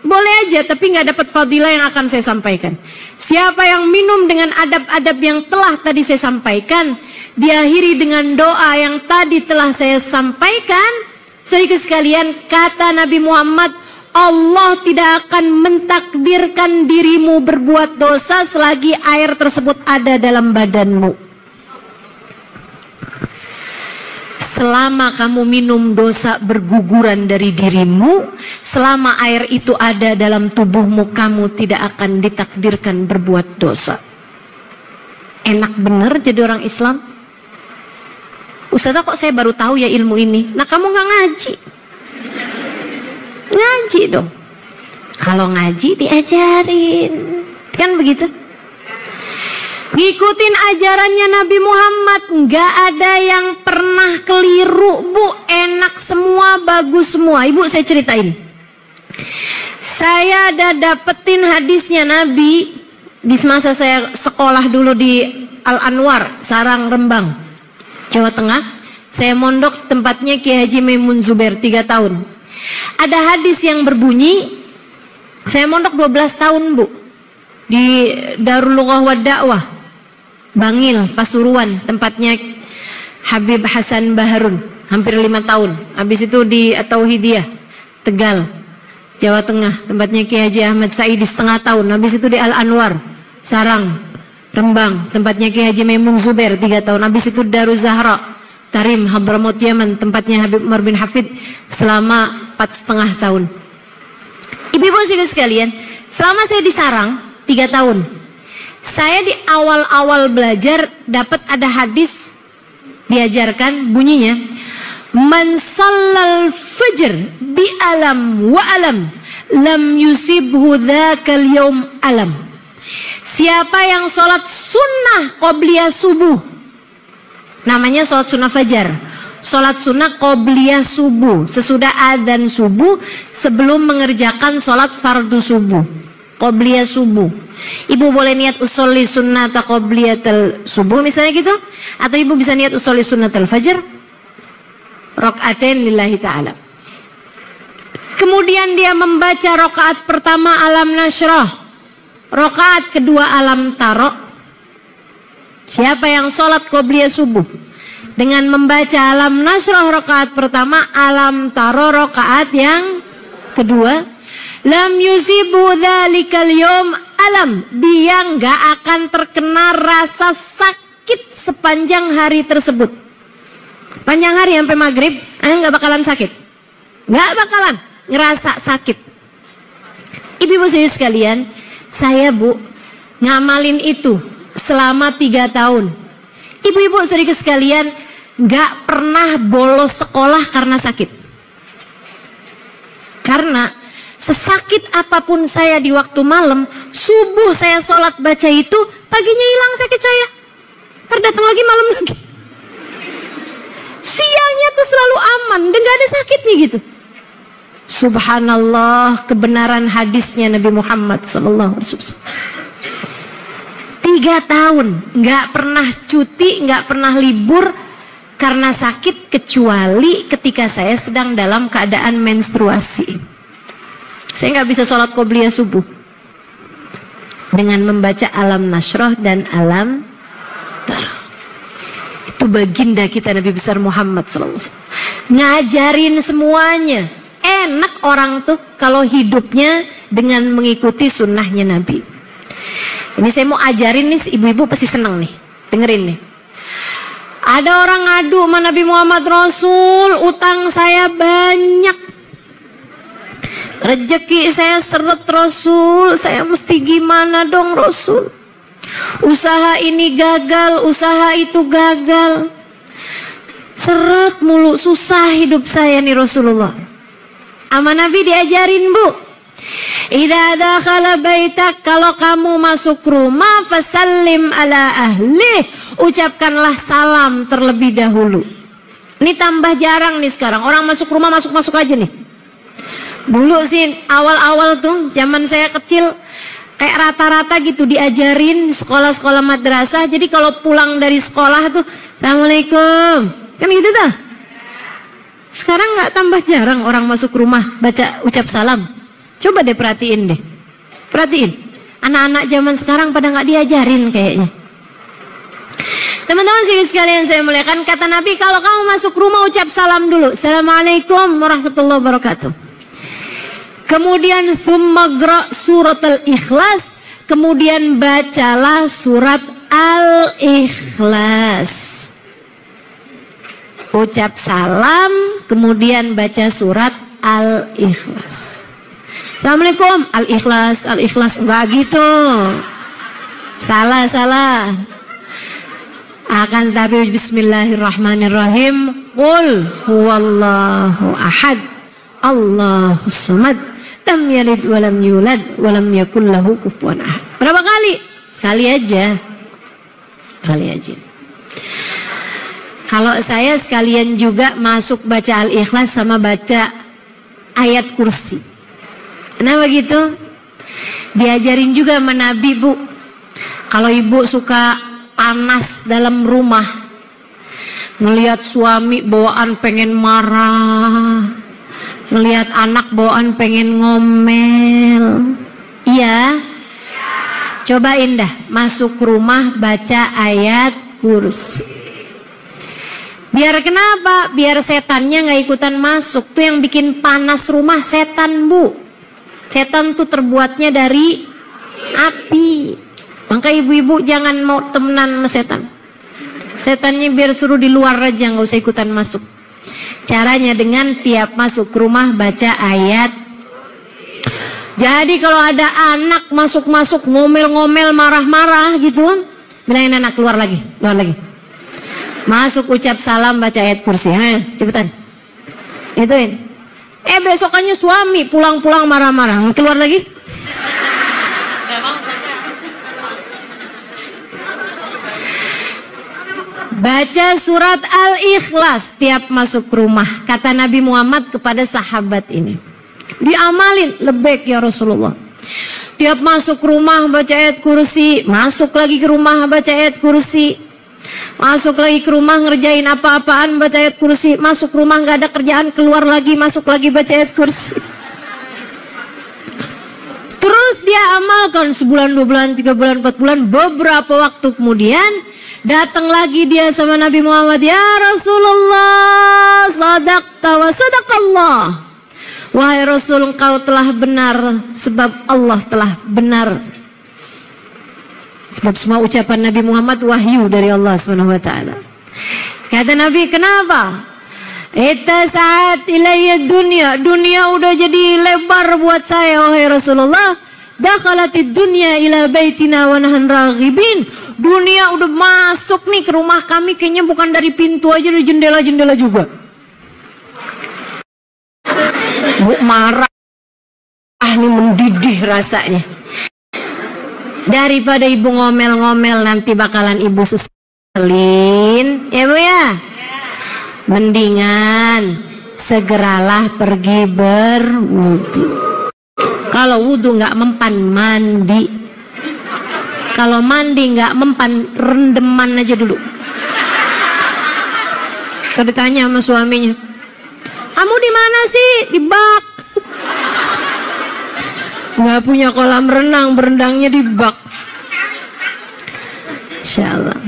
Boleh aja, tapi nggak dapat fadilah yang akan saya sampaikan. Siapa yang minum dengan adab-adab yang telah tadi saya sampaikan, diakhiri dengan doa yang tadi telah saya sampaikan, saudara sekalian, kata Nabi Muhammad, Allah tidak akan mentakdirkan dirimu berbuat dosa selagi air tersebut ada dalam badanmu. Selama kamu minum, dosa berguguran dari dirimu. Selama air itu ada dalam tubuhmu, kamu tidak akan ditakdirkan berbuat dosa. Enak bener jadi orang Islam. Ustazah, kok saya baru tahu ya ilmu ini? Nah, kamu nggak ngaji. Ngaji dong. Kalau ngaji diajarin, kan begitu? Ngikutin ajarannya Nabi Muhammad, nggak ada yang pernah keliru, Bu. Enak semua, bagus semua. Ibu, saya ceritain. Saya ada dapetin hadisnya Nabi di masa saya sekolah dulu di Al-Anwar, Sarang, Rembang, Jawa Tengah. Saya mondok tempatnya Kiai Haji Maimun Zubair 3 tahun. Ada hadis yang berbunyi, saya mondok 12 tahun, Bu, di Darul Lughah wa Da'wah, Bangil, Pasuruan, tempatnya Habib Hasan Baharun, hampir 5 tahun. Habis itu di At-Tauhidiyah, Tegal, Jawa Tengah, tempatnya Kiai Haji Ahmad Saidi 1/2 tahun. Habis itu di Al-Anwar, Sarang, Rembang, tempatnya Kiai Haji Maimun Zubair 3 tahun. Habis itu Darul Zahra, Tarim, Hadramaut Yaman, tempatnya Habib Umar bin Hafid selama 4,5 tahun. Ibu-ibu sekalian, selama saya di Sarang 3 tahun, saya di awal-awal belajar dapat ada hadis diajarkan, bunyinya, man shallal fajr bi alam wa alam lam yusibhu dzakal yaum alam. Siapa yang sholat sunnah qobliyah subuh, namanya sholat sunnah fajar, sholat sunnah qobliyah subuh, sesudah adzan subuh, sebelum mengerjakan sholat fardu subuh, qobliyah subuh. Ibu boleh niat usolli sunnata qobliyatal subuh misalnya gitu, atau ibu bisa niat usolli sunnatal fajar rakaatain lillahi ta'ala. Kemudian dia membaca rakaat pertama alam nasyrah, rakaat kedua alam taro. Siapa yang sholat qobliyah subuh dengan membaca alam nasyrah rakaat pertama, alam taro rakaat yang kedua, lam yusibu dzalikal yaum alam, dia nggak akan terkena rasa sakit sepanjang hari tersebut. Panjang hari sampai maghrib, nggak bakalan sakit, nggak bakalan ngerasa sakit. Ibu-ibu sekalian, saya, Bu, ngamalin itu selama 3 tahun. Ibu-ibu sekalian, nggak pernah bolos sekolah karena sakit. Karena sesakit apapun saya di waktu malam, subuh saya sholat baca itu, paginya hilang sakit saya, terdatang lagi malam lagi. Siangnya tuh selalu aman dan gak ada sakitnya gitu. Subhanallah, kebenaran hadisnya Nabi Muhammad SAW. 3 tahun gak pernah cuti, gak pernah libur karena sakit, kecuali ketika saya sedang dalam keadaan menstruasi. Saya nggak bisa sholat qobliyah subuh dengan membaca alam nasyrah dan alam taro. Itu baginda kita Nabi besar Muhammad SAW ngajarin semuanya. Enak orang tuh kalau hidupnya dengan mengikuti sunnahnya Nabi. Ini saya mau ajarin nih, ibu-ibu pasti seneng nih, dengerin nih. Ada orang ngadu sama Nabi Muhammad Rasul, utang saya banyak, rezeki saya seret Rasul, saya mesti gimana dong Rasul? Usaha ini gagal, usaha itu gagal, seret mulu, susah hidup saya nih Rasulullah. Sama Nabi diajarin, Bu, idza dakhala baitak, kalau kamu masuk rumah, fasallim ala ahli, ucapkanlah salam terlebih dahulu. Ini tambah jarang nih sekarang. Orang masuk rumah masuk-masuk aja nih. Dulu sih awal-awal tuh zaman saya kecil kayak rata-rata gitu diajarin di sekolah-sekolah madrasah. Jadi kalau pulang dari sekolah tuh Assalamualaikum. Kan gitu tuh. Sekarang nggak tambah jarang orang masuk rumah baca ucap salam. Coba deh perhatiin deh. Perhatiin. Anak-anak zaman sekarang pada nggak diajarin kayaknya. Teman-teman sekalian saya muliakan, kata Nabi, kalau kamu masuk rumah ucap salam dulu. Assalamualaikum warahmatullahi wabarakatuh. Kemudian thumma surat al-ikhlas. Kemudian bacalah surat al-ikhlas. Ucap salam, kemudian baca surat al-ikhlas. Assalamualaikum, al-ikhlas, al-ikhlas. Enggak gitu. Salah. Akan tapi bismillahirrahmanirrahim. Qul huwallahu ahad, Allahus samad, lam yalid walam yulad walam yakul lahu kufuwan ahad. Berapa kali? Sekali aja. Kalau saya sekalian juga masuk baca al-ikhlas sama baca ayat kursi. Kenapa gitu? Diajarin juga sama Nabi, Bu. Kalau ibu suka panas dalam rumah, ngelihat suami bawaan pengen marah, ngelihat anak bawaan pengen ngomel, iya, cobain dah masuk rumah baca ayat kursi. Biar kenapa? Biar setannya nggak ikutan masuk. Tuh yang bikin panas rumah setan, Bu. Setan tuh terbuatnya dari api. Maka ibu-ibu jangan mau temenan sama setan. Setannya biar suruh di luar aja, nggak usah ikutan masuk. Caranya dengan tiap masuk rumah baca ayat. Jadi kalau ada anak masuk-masuk ngomel-ngomel, marah-marah gitu, bilangin anak keluar lagi. Masuk ucap salam baca ayat kursi. Cepetan. Ituin. Besokannya suami pulang-pulang marah-marah, keluar lagi. Baca surat al-ikhlas tiap masuk rumah. Kata Nabi Muhammad kepada sahabat ini, diamalin, lebek ya Rasulullah. Tiap masuk rumah baca ayat kursi, masuk lagi ke rumah baca ayat kursi, masuk lagi ke rumah ngerjain apa-apaan baca ayat kursi, masuk rumah nggak ada kerjaan keluar lagi, masuk lagi baca ayat kursi. Terus dia amalkan sebulan, 2 bulan, 3 bulan, 4 bulan. Beberapa waktu kemudian datang lagi dia sama Nabi Muhammad, ya Rasulullah, sadaqta wa sadaqallah. Wahai Rasul, engkau telah benar sebab Allah telah benar. Sebab semua ucapan Nabi Muhammad wahyu dari Allah SWT. Kata Nabi, kenapa? Saat ilayya dunia udah jadi lebar buat saya wahai Rasulullah. Dakhalatid dunya ila baitina wa nahan raghibin. Dunia udah masuk nih ke rumah kami, kayaknya bukan dari pintu aja, dari jendela-jendela juga. Bu marah, nih mendidih rasanya. Daripada ibu ngomel-ngomel nanti bakalan ibu seselin, ya Bu ya. Mendingan segeralah pergi berwudu. Kalau wudu nggak mempan, mandi. Kalau mandi nggak mempan, rendeman aja dulu. Kalau ditanya sama suaminya, kamu di mana sih? Di bak. Nggak punya kolam renang, berendangnya di bak. Insyaallah.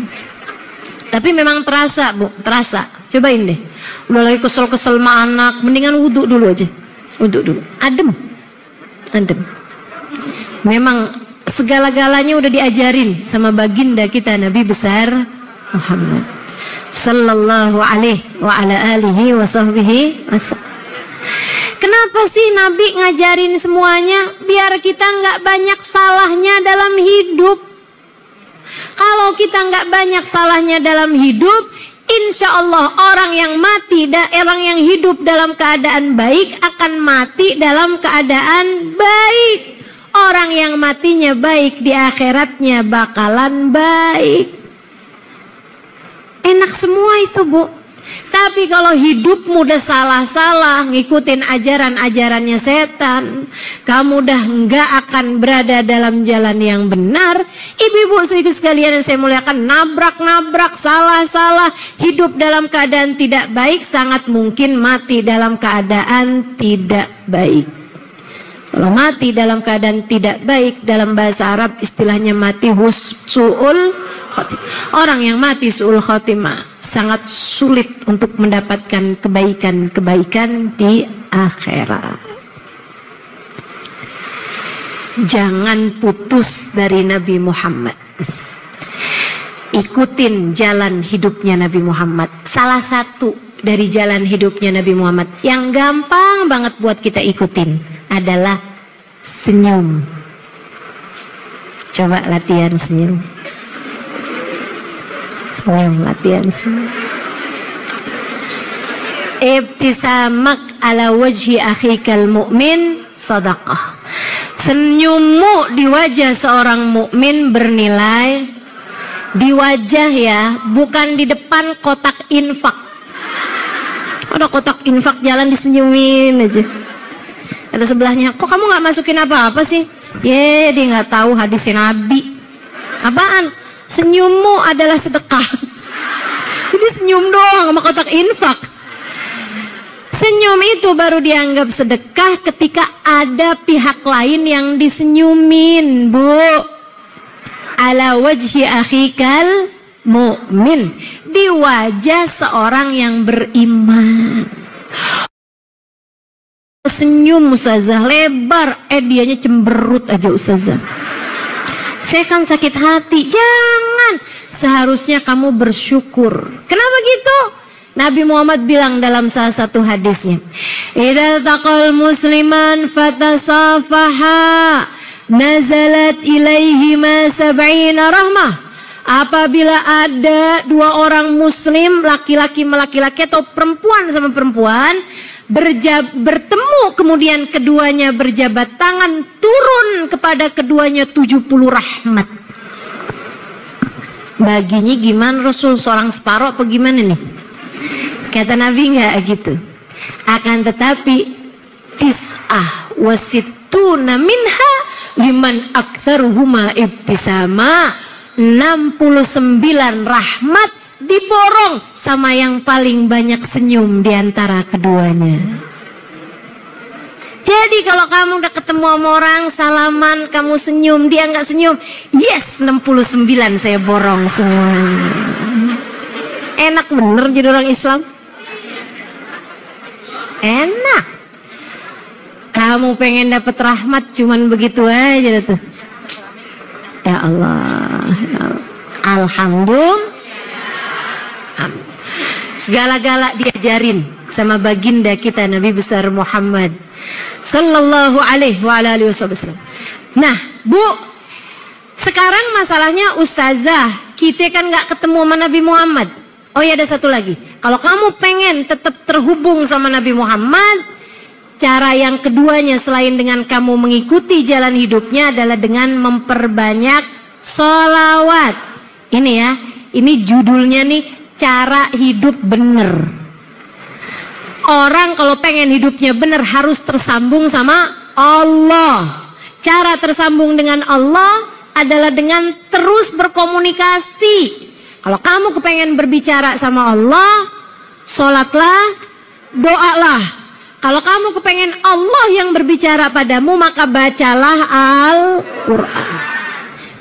Tapi memang terasa, Bu, terasa. Cobain deh. Udah lagi kesel-kesel sama anak, mendingan wudu dulu aja. Wudu dulu. Adem. Memang segala-galanya udah diajarin sama baginda kita Nabi besar Muhammad sallallahu alaihi wa ala alihi wa sahbihi wasallam. Kenapa sih Nabi ngajarin semuanya? Biar kita nggak banyak salahnya dalam hidup. Kalau kita nggak banyak salahnya dalam hidup, insya Allah orang yang yang hidup dalam keadaan baik akan mati dalam keadaan baik. Orang yang matinya baik di akhiratnya bakalan baik. Enak semua itu, Bu. Tapi kalau hidupmu udah salah-salah, ngikutin ajaran-ajarannya setan, kamu udah nggak akan berada dalam jalan yang benar. Ibu-ibu saudara sekalian yang saya muliakan, nabrak-nabrak, salah-salah, hidup dalam keadaan tidak baik, sangat mungkin mati dalam keadaan tidak baik. Kalau mati dalam keadaan tidak baik, dalam bahasa Arab istilahnya mati su'ul khotimah. Orang yang mati su'ul khotimah sangat sulit untuk mendapatkan kebaikan-kebaikan di akhirat. Jangan putus dari Nabi Muhammad. Ikutin jalan hidupnya Nabi Muhammad. Salah satu dari jalan hidupnya Nabi Muhammad yang gampang banget buat kita ikutin adalah senyum. Coba latihan senyum. Latihan senyum. Ibtisamak ala wajhi akhikal mu'min sadaqah. Senyummu di wajah seorang mukmin bernilai. Di wajah ya, bukan di depan kotak infak. Ada kotak infak jalan disenyumin aja. Ada sebelahnya, kok kamu nggak masukin apa-apa sih? Dia nggak tahu hadisnya Nabi. Apaan? Senyummu adalah sedekah. Jadi senyum doang sama kotak infak. Senyum itu baru dianggap sedekah ketika ada pihak lain yang disenyumin, Bu. Ala wajhi akhikal mu'min, di wajah seorang yang beriman. Senyum ustazah lebar, dianya cemberut aja ustazah. Saya kan sakit hati. Jangan, seharusnya kamu bersyukur. Kenapa gitu? Nabi Muhammad bilang dalam salah satu hadisnya, idza taqal musliman fatasafaha nazalat ilaihi ma sab'ina rahmah. Apabila ada dua orang muslim, laki-laki sama laki-laki atau perempuan sama perempuan, bertemu, kemudian keduanya berjabat tangan, turun kepada keduanya 70 rahmat. Baginya gimana Rasul, seorang separuh apa gimana nih? Kata Nabi nggak gitu. Akan tetapi tis'ah wasittuna minha liman aktsaruhuma ibtisama, 69 rahmat diborong sama yang paling banyak senyum di antara keduanya. Jadi kalau kamu udah ketemu sama orang, salaman, kamu senyum, dia nggak senyum, yes, 69 saya borong semuanya. Enak bener jadi orang Islam. Enak. Kamu pengen dapat rahmat cuman begitu aja tuh. Ya Allah, ya Allah. Alhamdulillah. Segala-gala diajarin sama baginda kita Nabi besar Muhammad sallallahu alaihi wa alihi wasallam. Nah, Bu, sekarang masalahnya ustazah, kita kan nggak ketemu sama Nabi Muhammad. Oh ya, ada satu lagi. Kalau kamu pengen tetap terhubung sama Nabi Muhammad, cara yang keduanya selain dengan kamu mengikuti jalan hidupnya adalah dengan memperbanyak sholawat. Ini ya, ini judulnya nih, cara hidup bener. Orang kalau pengen hidupnya bener harus tersambung sama Allah. Cara tersambung dengan Allah adalah dengan terus berkomunikasi. Kalau kamu kepengen berbicara sama Allah, sholatlah, doalah. Kalau kamu kepengen Allah yang berbicara padamu, maka bacalah Al-Quran.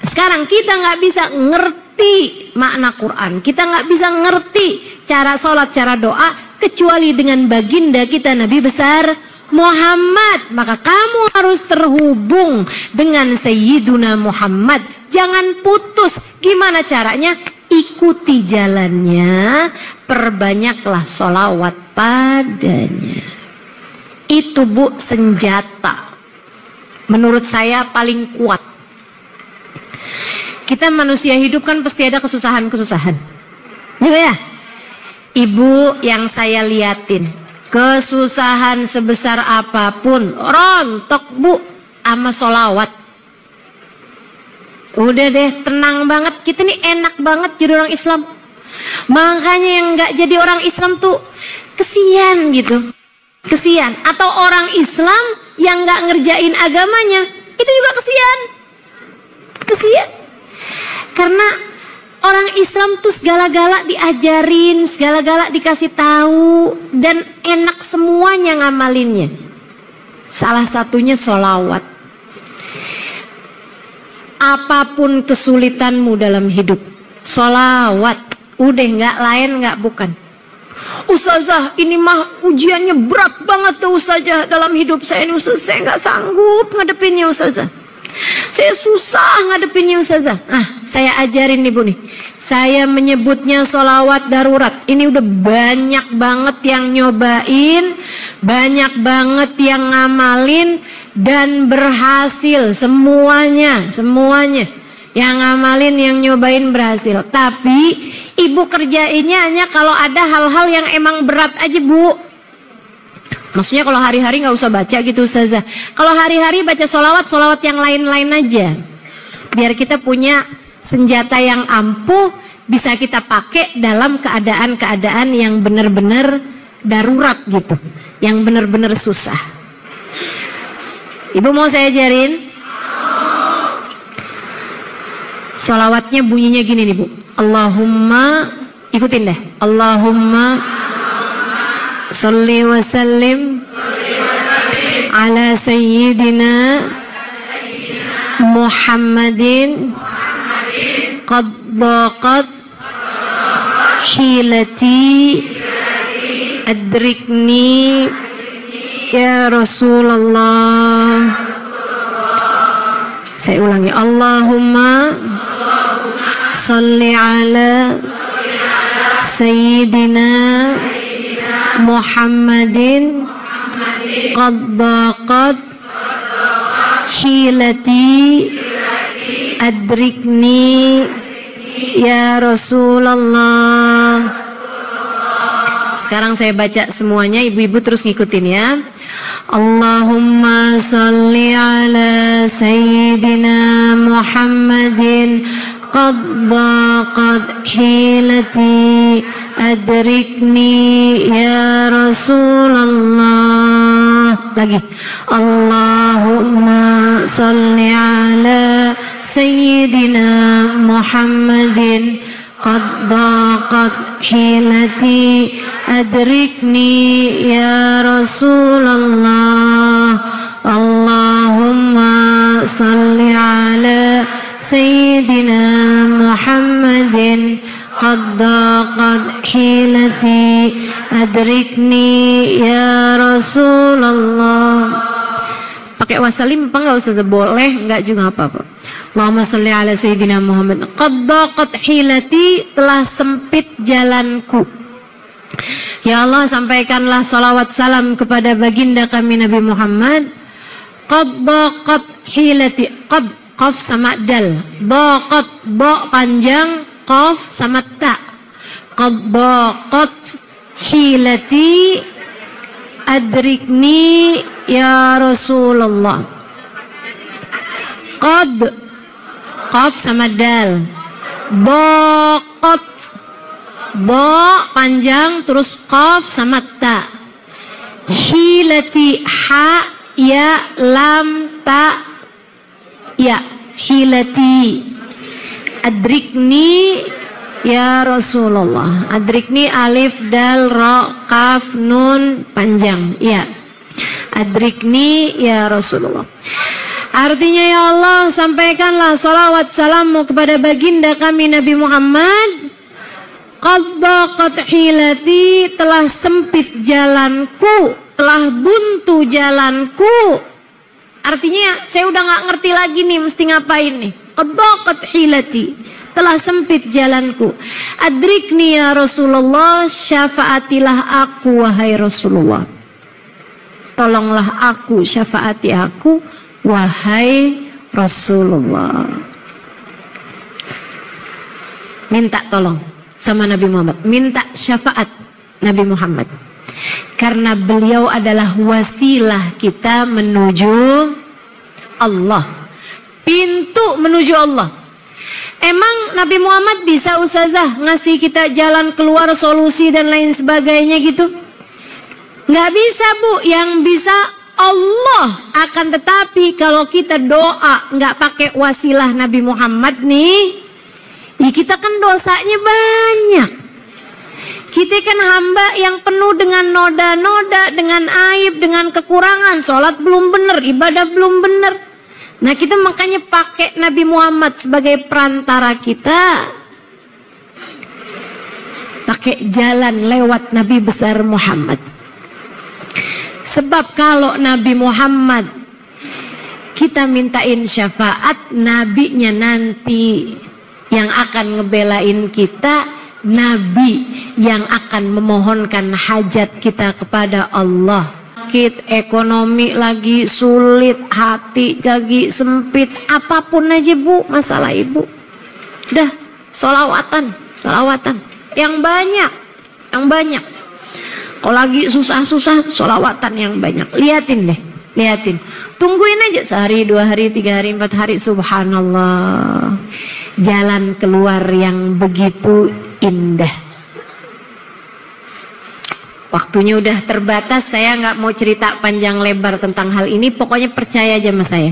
Sekarang kita nggak bisa ngerti makna Quran, kita nggak bisa ngerti cara sholat, cara doa, kecuali dengan baginda kita Nabi besar Muhammad. Maka kamu harus terhubung dengan Sayyiduna Muhammad. Jangan putus. Gimana caranya? Ikuti jalannya, perbanyaklah sholawat padanya. Itu Bu, senjata menurut saya paling kuat. Kita manusia hidup kan pasti ada kesusahan-kesusahan. Ya, Ibu yang saya liatin, kesusahan sebesar apapun, rontok Bu sama sholawat. Udah deh, tenang banget. Kita nih enak banget jadi orang Islam. Makanya yang nggak jadi orang Islam tuh kesian gitu. Kesian. Atau orang Islam yang nggak ngerjain agamanya, itu juga kesian. Kesian. Karena orang Islam tuh segala-gala diajarin, segala-gala dikasih tahu, dan enak semuanya ngamalinnya. Salah satunya sholawat. Apapun kesulitanmu dalam hidup, sholawat. Udah, nggak lain, nggak bukan. Ustazah, ini mah ujiannya berat banget tuh Ustazah dalam hidup saya ini. Ustazah, saya nggak sanggup ngadepinnya Ustazah. Saya susah ngadepinnya Ustazah. Saya ajarin nih Bu nih. Saya menyebutnya sholawat darurat. Ini udah banyak banget yang nyobain, banyak banget yang ngamalin, dan berhasil semuanya. Yang ngamalin, yang nyobain berhasil. Tapi Ibu kerjainnya hanya kalau ada hal-hal yang emang berat aja Bu. Maksudnya kalau hari-hari nggak usah baca gitu Ustazah. Kalau hari-hari baca sholawat yang lain-lain aja. Biar kita punya senjata yang ampuh, bisa kita pakai dalam keadaan-keadaan yang benar-benar darurat gitu. Yang benar-benar susah. Ibu mau saya ajarin? Sholawatnya bunyinya gini nih Bu. Allahumma, ikutin deh. Allahumma salli wa sallim ala sayyidina Muhammadin qad daqat hilati adrikni ya Rasulullah. Saya ulangi. Allahumma salli ala sayyidina Muhammadin qad daqat hilati adrikni ya Rasulullah. Sekarang saya baca semuanya, ibu-ibu terus ngikutin ya. Allahumma salli ala sayyidina Muhammadin qad daqat hilati adrikni ya Rasulullah. Lagi. Allahumma salli ala sayyidina Muhammadin qad daqat hilati adrikni ya Rasulullah. Allahumma salli ala sayyidina Muhammadin qad daqat hilati adrikni ya Rasulullah. Pakai wasalim apa enggak Ustaz? Boleh, enggak juga apa-apa. Allahumma sholli ala sayyidina Muhammad qad daqat hilati, telah sempit jalanku. Ya Allah, sampaikanlah salawat salam kepada baginda kami Nabi Muhammad. Qad daqat hilati, qad qaf sama dal, daqat ba panjang, qaf sama ta. Qad daqat hilati adrikni ya Rasulullah. Qad qaf sama dal, daqat ba panjang terus qaf sama ta. Hilati ha ya lam ta ya, hilati. Adrikni ya Rasulullah. Adrikni alif dal ra kaf nun panjang ya. Adrikni ya Rasulullah. Artinya ya Allah, sampaikanlah salawat salammu kepada baginda kami Nabi Muhammad. Qad daqat hilati, telah sempit jalanku, telah buntu jalanku. Artinya saya udah gak ngerti lagi nih mesti ngapain nih. Qad daqat hilati, telah sempit jalanku. Adrikni ya Rasulullah, syafaatilah aku wahai Rasulullah. Tolonglah aku, syafaati aku wahai Rasulullah. Minta tolong sama Nabi Muhammad, minta syafaat Nabi Muhammad, karena beliau adalah wasilah kita menuju Allah, pintu menuju Allah. Emang Nabi Muhammad bisa ustazah ngasih kita jalan keluar, solusi dan lain sebagainya gitu? Nggak bisa Bu, yang bisa Allah. Akan tetapi kalau kita doa nggak pakai wasilah Nabi Muhammad nih, ya kita kan dosanya banyak. Kita kan hamba yang penuh dengan noda-noda, dengan aib, dengan kekurangan. Sholat belum benar, ibadah belum benar. Nah kita makanya pakai Nabi Muhammad sebagai perantara kita, pakai jalan lewat Nabi besar Muhammad. Sebab kalau Nabi Muhammad kita mintain syafaat, nabinya nanti yang akan ngebelain kita, nabi yang akan memohonkan hajat kita kepada Allah. Ekonomi lagi sulit, hati lagi sempit, apapun aja Bu masalah ibu, dah sholawatan yang banyak. Kalau lagi susah-susah, sholawatan yang banyak. Liatin, tungguin aja sehari, 2 hari, 3 hari, 4 hari, subhanallah, jalan keluar yang begitu indah. Waktunya udah terbatas, saya nggak mau cerita panjang lebar tentang hal ini. Pokoknya percaya aja sama saya.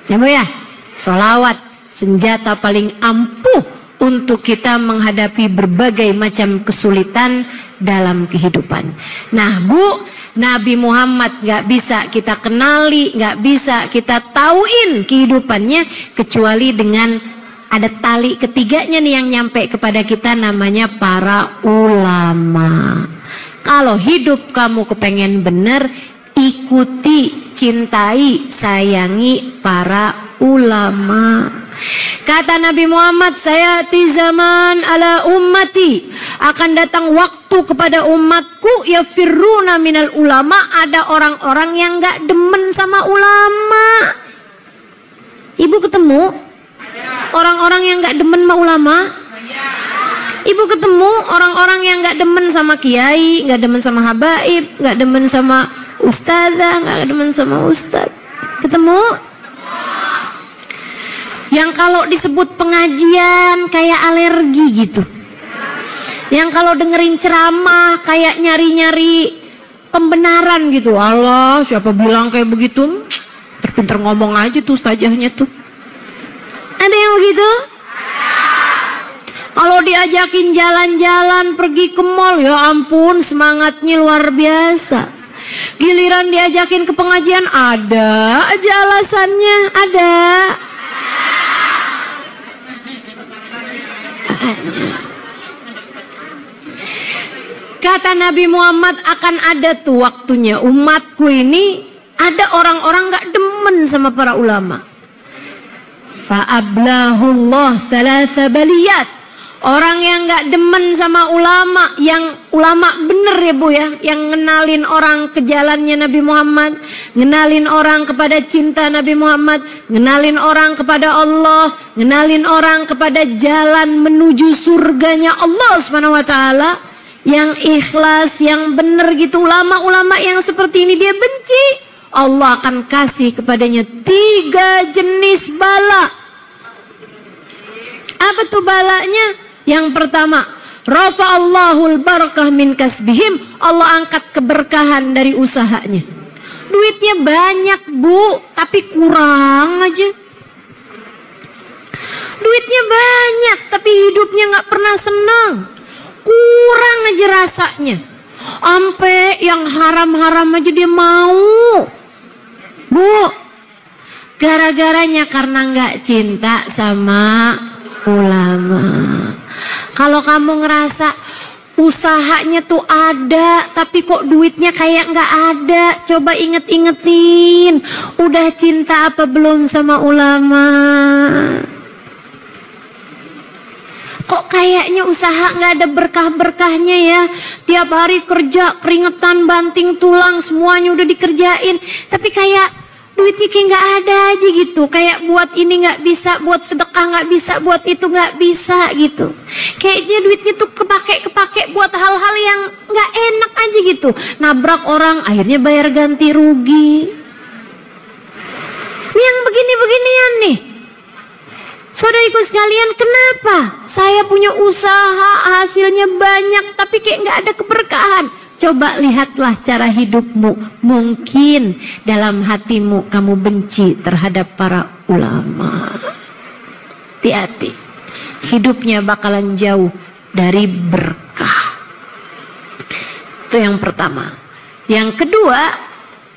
Ya Bu ya, sholawat senjata paling ampuh untuk kita menghadapi berbagai macam kesulitan dalam kehidupan. Nah Bu, Nabi Muhammad nggak bisa kita kenali, nggak bisa kita tauin kehidupannya kecuali dengan ada tali ketiganya nih yang nyampe kepada kita, namanya para ulama. Kalau hidup kamu kepengen bener, ikuti, cintai, sayangi para ulama. Kata Nabi Muhammad, sayati zaman ala ummati, akan datang waktu kepada umatku yafirruna minal ulama, ada orang-orang yang gak demen sama ulama. Ibu ketemu orang-orang yang gak demen sama ulama? Ibu ketemu orang-orang yang gak demen sama kiai, gak demen sama habaib, gak demen sama ustazah, gak demen sama ustaz? Ketemu? Yang kalau disebut pengajian kayak alergi gitu. Yang kalau dengerin ceramah kayak nyari-nyari pembenaran gitu. Allah, siapa bilang kayak begitu? Terpinter ngomong aja tuh ustazahnya tuh. Ada yang begitu? Kalau diajakin jalan-jalan, pergi ke mall, ya ampun semangatnya luar biasa. Giliran diajakin ke pengajian, ada aja alasannya, ada. Kata Nabi Muhammad, akan ada tuh waktunya umatku ini ada orang-orang gak demen sama para ulama. Fa'ablahullah thalatha baliyat. Orang yang gak demen sama ulama, yang ulama bener ya Bu ya, yang ngenalin orang ke jalannya Nabi Muhammad, ngenalin orang kepada cinta Nabi Muhammad, ngenalin orang kepada Allah, ngenalin orang kepada jalan menuju surganya Allah SWT, yang ikhlas, yang bener gitu. Ulama-ulama yang seperti ini dia benci, Allah akan kasih kepadanya 3 jenis bala. Apa tuh balanya? Yang pertama, rafa'allahul barakah min kasbihim, Allah angkat keberkahan dari usahanya. Duitnya banyak Bu, tapi kurang aja. Duitnya banyak, tapi hidupnya gak pernah senang. Kurang aja rasanya. Sampai yang haram-haram aja dia mau. Bu, gara-garanya karena gak cinta sama ulama. Kalau kamu ngerasa usahanya tuh ada, tapi kok duitnya kayak nggak ada, coba inget-ingetin, udah cinta apa belum sama ulama? Kok kayaknya usaha nggak ada berkah-berkahnya ya? Tiap hari kerja, keringetan, banting tulang, semuanya udah dikerjain, tapi kayak duitnya kayak nggak ada aja gitu. Kayak buat ini nggak bisa, buat sedekah nggak bisa, buat itu nggak bisa gitu. Kayaknya duitnya tuh kepake buat hal-hal yang nggak enak aja gitu. Nabrak orang, akhirnya bayar ganti rugi. Yang begini-beginian nih. Saudariku sekalian, kenapa saya punya usaha, hasilnya banyak, tapi kayak nggak ada keberkahan? Coba lihatlah cara hidupmu. Mungkin dalam hatimu kamu benci terhadap para ulama. Hati-hati, hidupnya bakalan jauh dari berkah. Itu yang pertama. Yang kedua,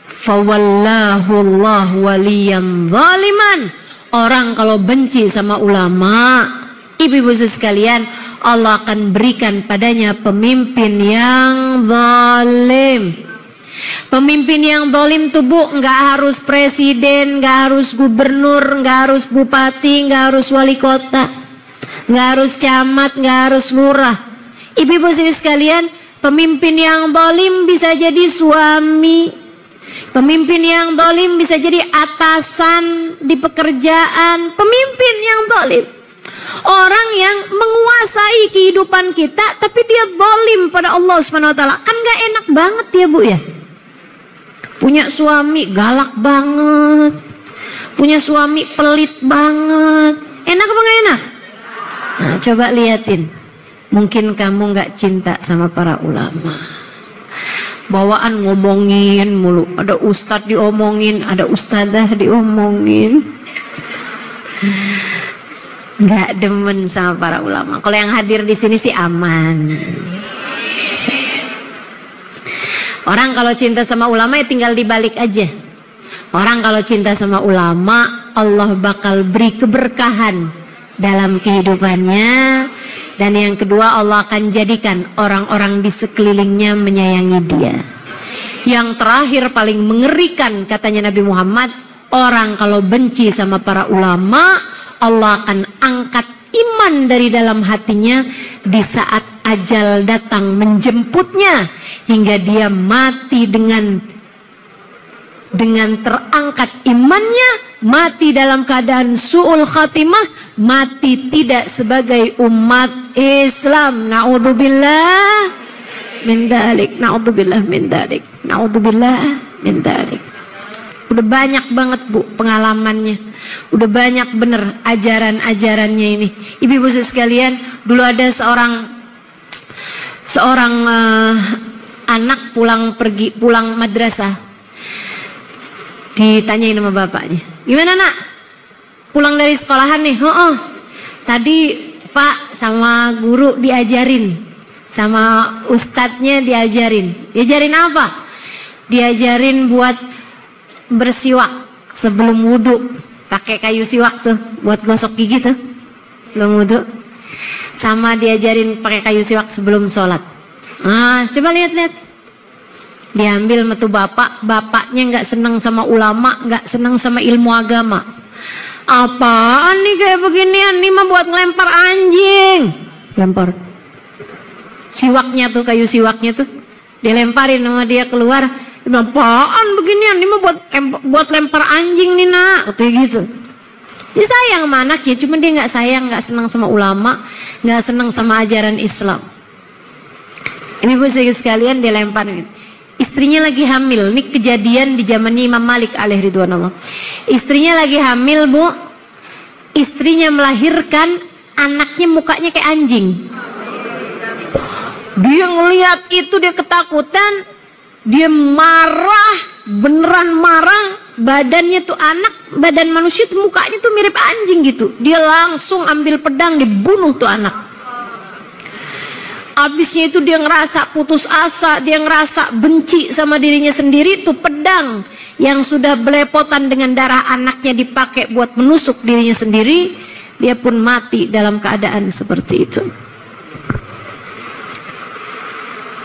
fawallahu Allah waliyan zaliman. Orang kalau benci sama ulama, ibu-ibu sekalian, Allah akan berikan padanya pemimpin yang zalim. Pemimpin yang zalim tuh bu, nggak harus presiden, nggak harus gubernur, nggak harus bupati, nggak harus wali kota, nggak harus camat, nggak harus lurah. Ibu-ibu sekalian, pemimpin yang zalim bisa jadi suami. Pemimpin yang zalim bisa jadi atasan di pekerjaan. Pemimpin yang zalim, orang yang menguasai kehidupan kita, tapi dia zalim pada Allah Subhanahu Wa Taala. Kan gak enak banget ya bu ya. Punya suami galak banget, punya suami pelit banget. Enak apa gak enak? Nah, coba liatin. Mungkin kamu gak cinta sama para ulama. Bawaan ngomongin mulu, ada ustadz diomongin, ada ustadzah diomongin. Nggak demen sama para ulama. Kalau yang hadir di sini sih aman. Orang kalau cinta sama ulama ya tinggal dibalik aja. Orang kalau cinta sama ulama, Allah bakal beri keberkahan dalam kehidupannya. Dan yang kedua, Allah akan jadikan orang-orang di sekelilingnya menyayangi dia. Yang terakhir paling mengerikan katanya Nabi Muhammad, orang kalau benci sama para ulama, Allah akan angkat iman dari dalam hatinya di saat ajal datang menjemputnya, hingga dia mati dengan terangkat imannya, mati dalam keadaan su'ul khatimah, mati tidak sebagai umat Islam. Na'udzubillah min dzalik, na'udzubillah min dzalik, na'udzubillah min dzalik. Udah banyak banget bu pengalamannya, udah banyak bener ajaran-ajarannya ini. Ibu-ibu sekalian, dulu ada seorang anak pulang madrasah. Ditanyain sama bapaknya, gimana nak? Pulang dari sekolahan nih? Oh, tadi Pak sama guru diajarin, sama ustadznya diajarin. Diajarin apa? Diajarin buat bersiwak sebelum wudhu, pakai kayu siwak tuh buat gosok gigi tuh belum wudhu. Sama diajarin pakai kayu siwak sebelum sholat. Ah, coba lihat-lihat. Diambil metu bapaknya nggak senang sama ulama, nggak senang sama ilmu agama. Apaan nih kayak beginian? Nih mah buat ngelempar anjing. Lempar siwaknya tuh, kayu siwaknya tuh dilemparin sama dia keluar. Apaan beginian? Nih mah buat lempar anjing nih nak, kayak gitu. Dia sayang sama anaknya, cuma dia nggak sayang, nggak senang sama ulama, nggak senang sama ajaran Islam. Ini bu sekalian dilemparin. Istrinya lagi hamil. Ini kejadian di zamannya Imam Malik alaihi ridwanullah. Istrinya lagi hamil bu. Istrinya melahirkan, anaknya mukanya kayak anjing. Dia ngelihat itu, dia ketakutan, dia marah, beneran marah. Badannya tuh badan manusia tuh mukanya tuh mirip anjing gitu. Dia langsung ambil pedang, dibunuh tuh anak. Abisnya itu dia ngerasa putus asa, dia ngerasa benci sama dirinya sendiri. Tuh pedang yang sudah belepotan dengan darah anaknya dipakai buat menusuk dirinya sendiri. Dia pun mati dalam keadaan seperti itu.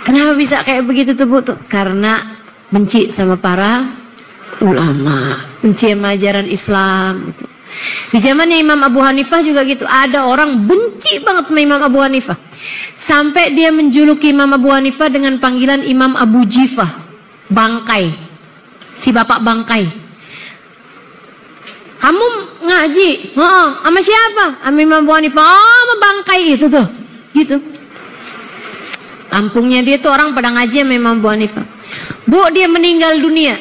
Kenapa bisa kayak begitu tuh bu? Karena benci sama para ulama, benci sama ajaran Islam gitu. Di zamannya Imam Abu Hanifah juga gitu. Ada orang benci banget sama Imam Abu Hanifah, sampai dia menjuluki Imam Abu Hanifah dengan panggilan Imam Abu Jifah, bangkai, si bapak bangkai. Kamu ngaji? Oh, sama siapa? Sama Imam Abu Hanifah. Oh, sama bangkai itu tuh, gitu. Kampungnya dia tuh orang pada ngaji sama Imam Abu Hanifah. Bu, dia meninggal dunia.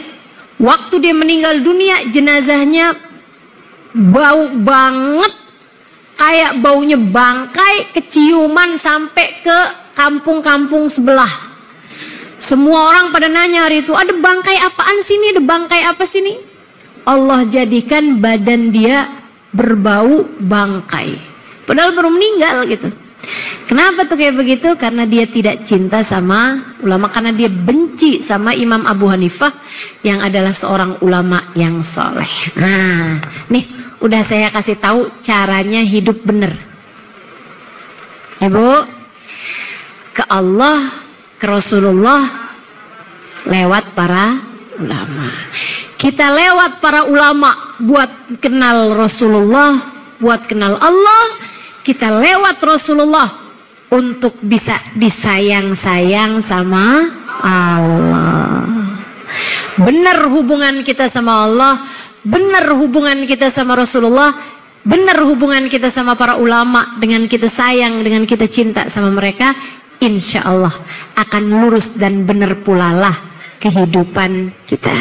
Waktu dia meninggal dunia, jenazahnya bau banget, kayak baunya bangkai keciuman sampai ke kampung-kampung sebelah. Semua orang pada nanya hari itu, ada bangkai apaan sini, ada bangkai apa sini? Allah jadikan badan dia berbau bangkai, padahal baru meninggal gitu. Kenapa tuh kayak begitu? Karena dia tidak cinta sama ulama, karena dia benci sama Imam Abu Hanifah yang adalah seorang ulama yang soleh. Nah, nih udah saya kasih tahu caranya hidup bener. Ibu, ke Allah, ke Rasulullah lewat para ulama. Kita lewat para ulama buat kenal Rasulullah, buat kenal Allah. Kita lewat Rasulullah untuk bisa disayang-sayang sama Allah. Benar hubungan kita sama Allah, benar hubungan kita sama Rasulullah, benar hubungan kita sama para ulama, dengan kita sayang, dengan kita cinta sama mereka, insya Allah akan lurus dan benar pula lah kehidupan kita.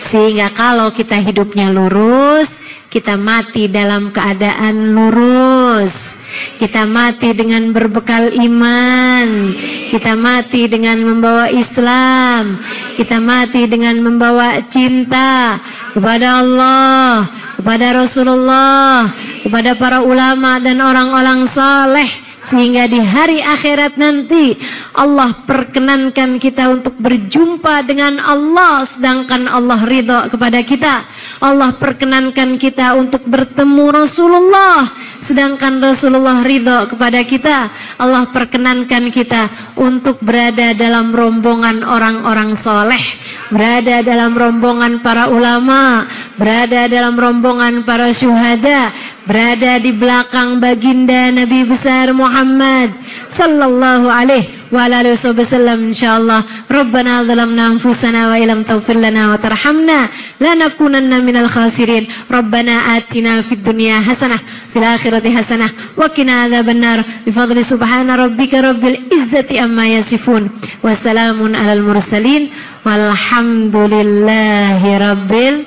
Sehingga kalau kita hidupnya lurus, kita mati dalam keadaan lurus, kita mati dengan berbekal iman, kita mati dengan membawa Islam, kita mati dengan membawa cinta kepada Allah, kepada Rasulullah, kepada para ulama dan orang-orang saleh, sehingga di hari akhirat nanti Allah perkenankan kita untuk berjumpa dengan Allah sedangkan Allah ridha kepada kita. Allah perkenankan kita untuk bertemu Rasulullah sedangkan Rasulullah ridha kepada kita. Allah perkenankan kita untuk berada dalam rombongan orang-orang soleh, berada dalam rombongan para ulama, berada dalam rombongan para syuhada, berada di belakang baginda Nabi besar Muhammad sallallahu alaihi wa alihi wasallam insyaallah. Rabbana zalamna anfusana wa illam taghfir lana wa tarhamna lanakunanna minal khasirin. Rabbana atina fid dunya hasanah fil akhirati hasanah wa qina adzabannar bi fadli subhana rabbika rabbil izzati amma yasifun wa salamun alal mursalin walhamdulillahi rabbil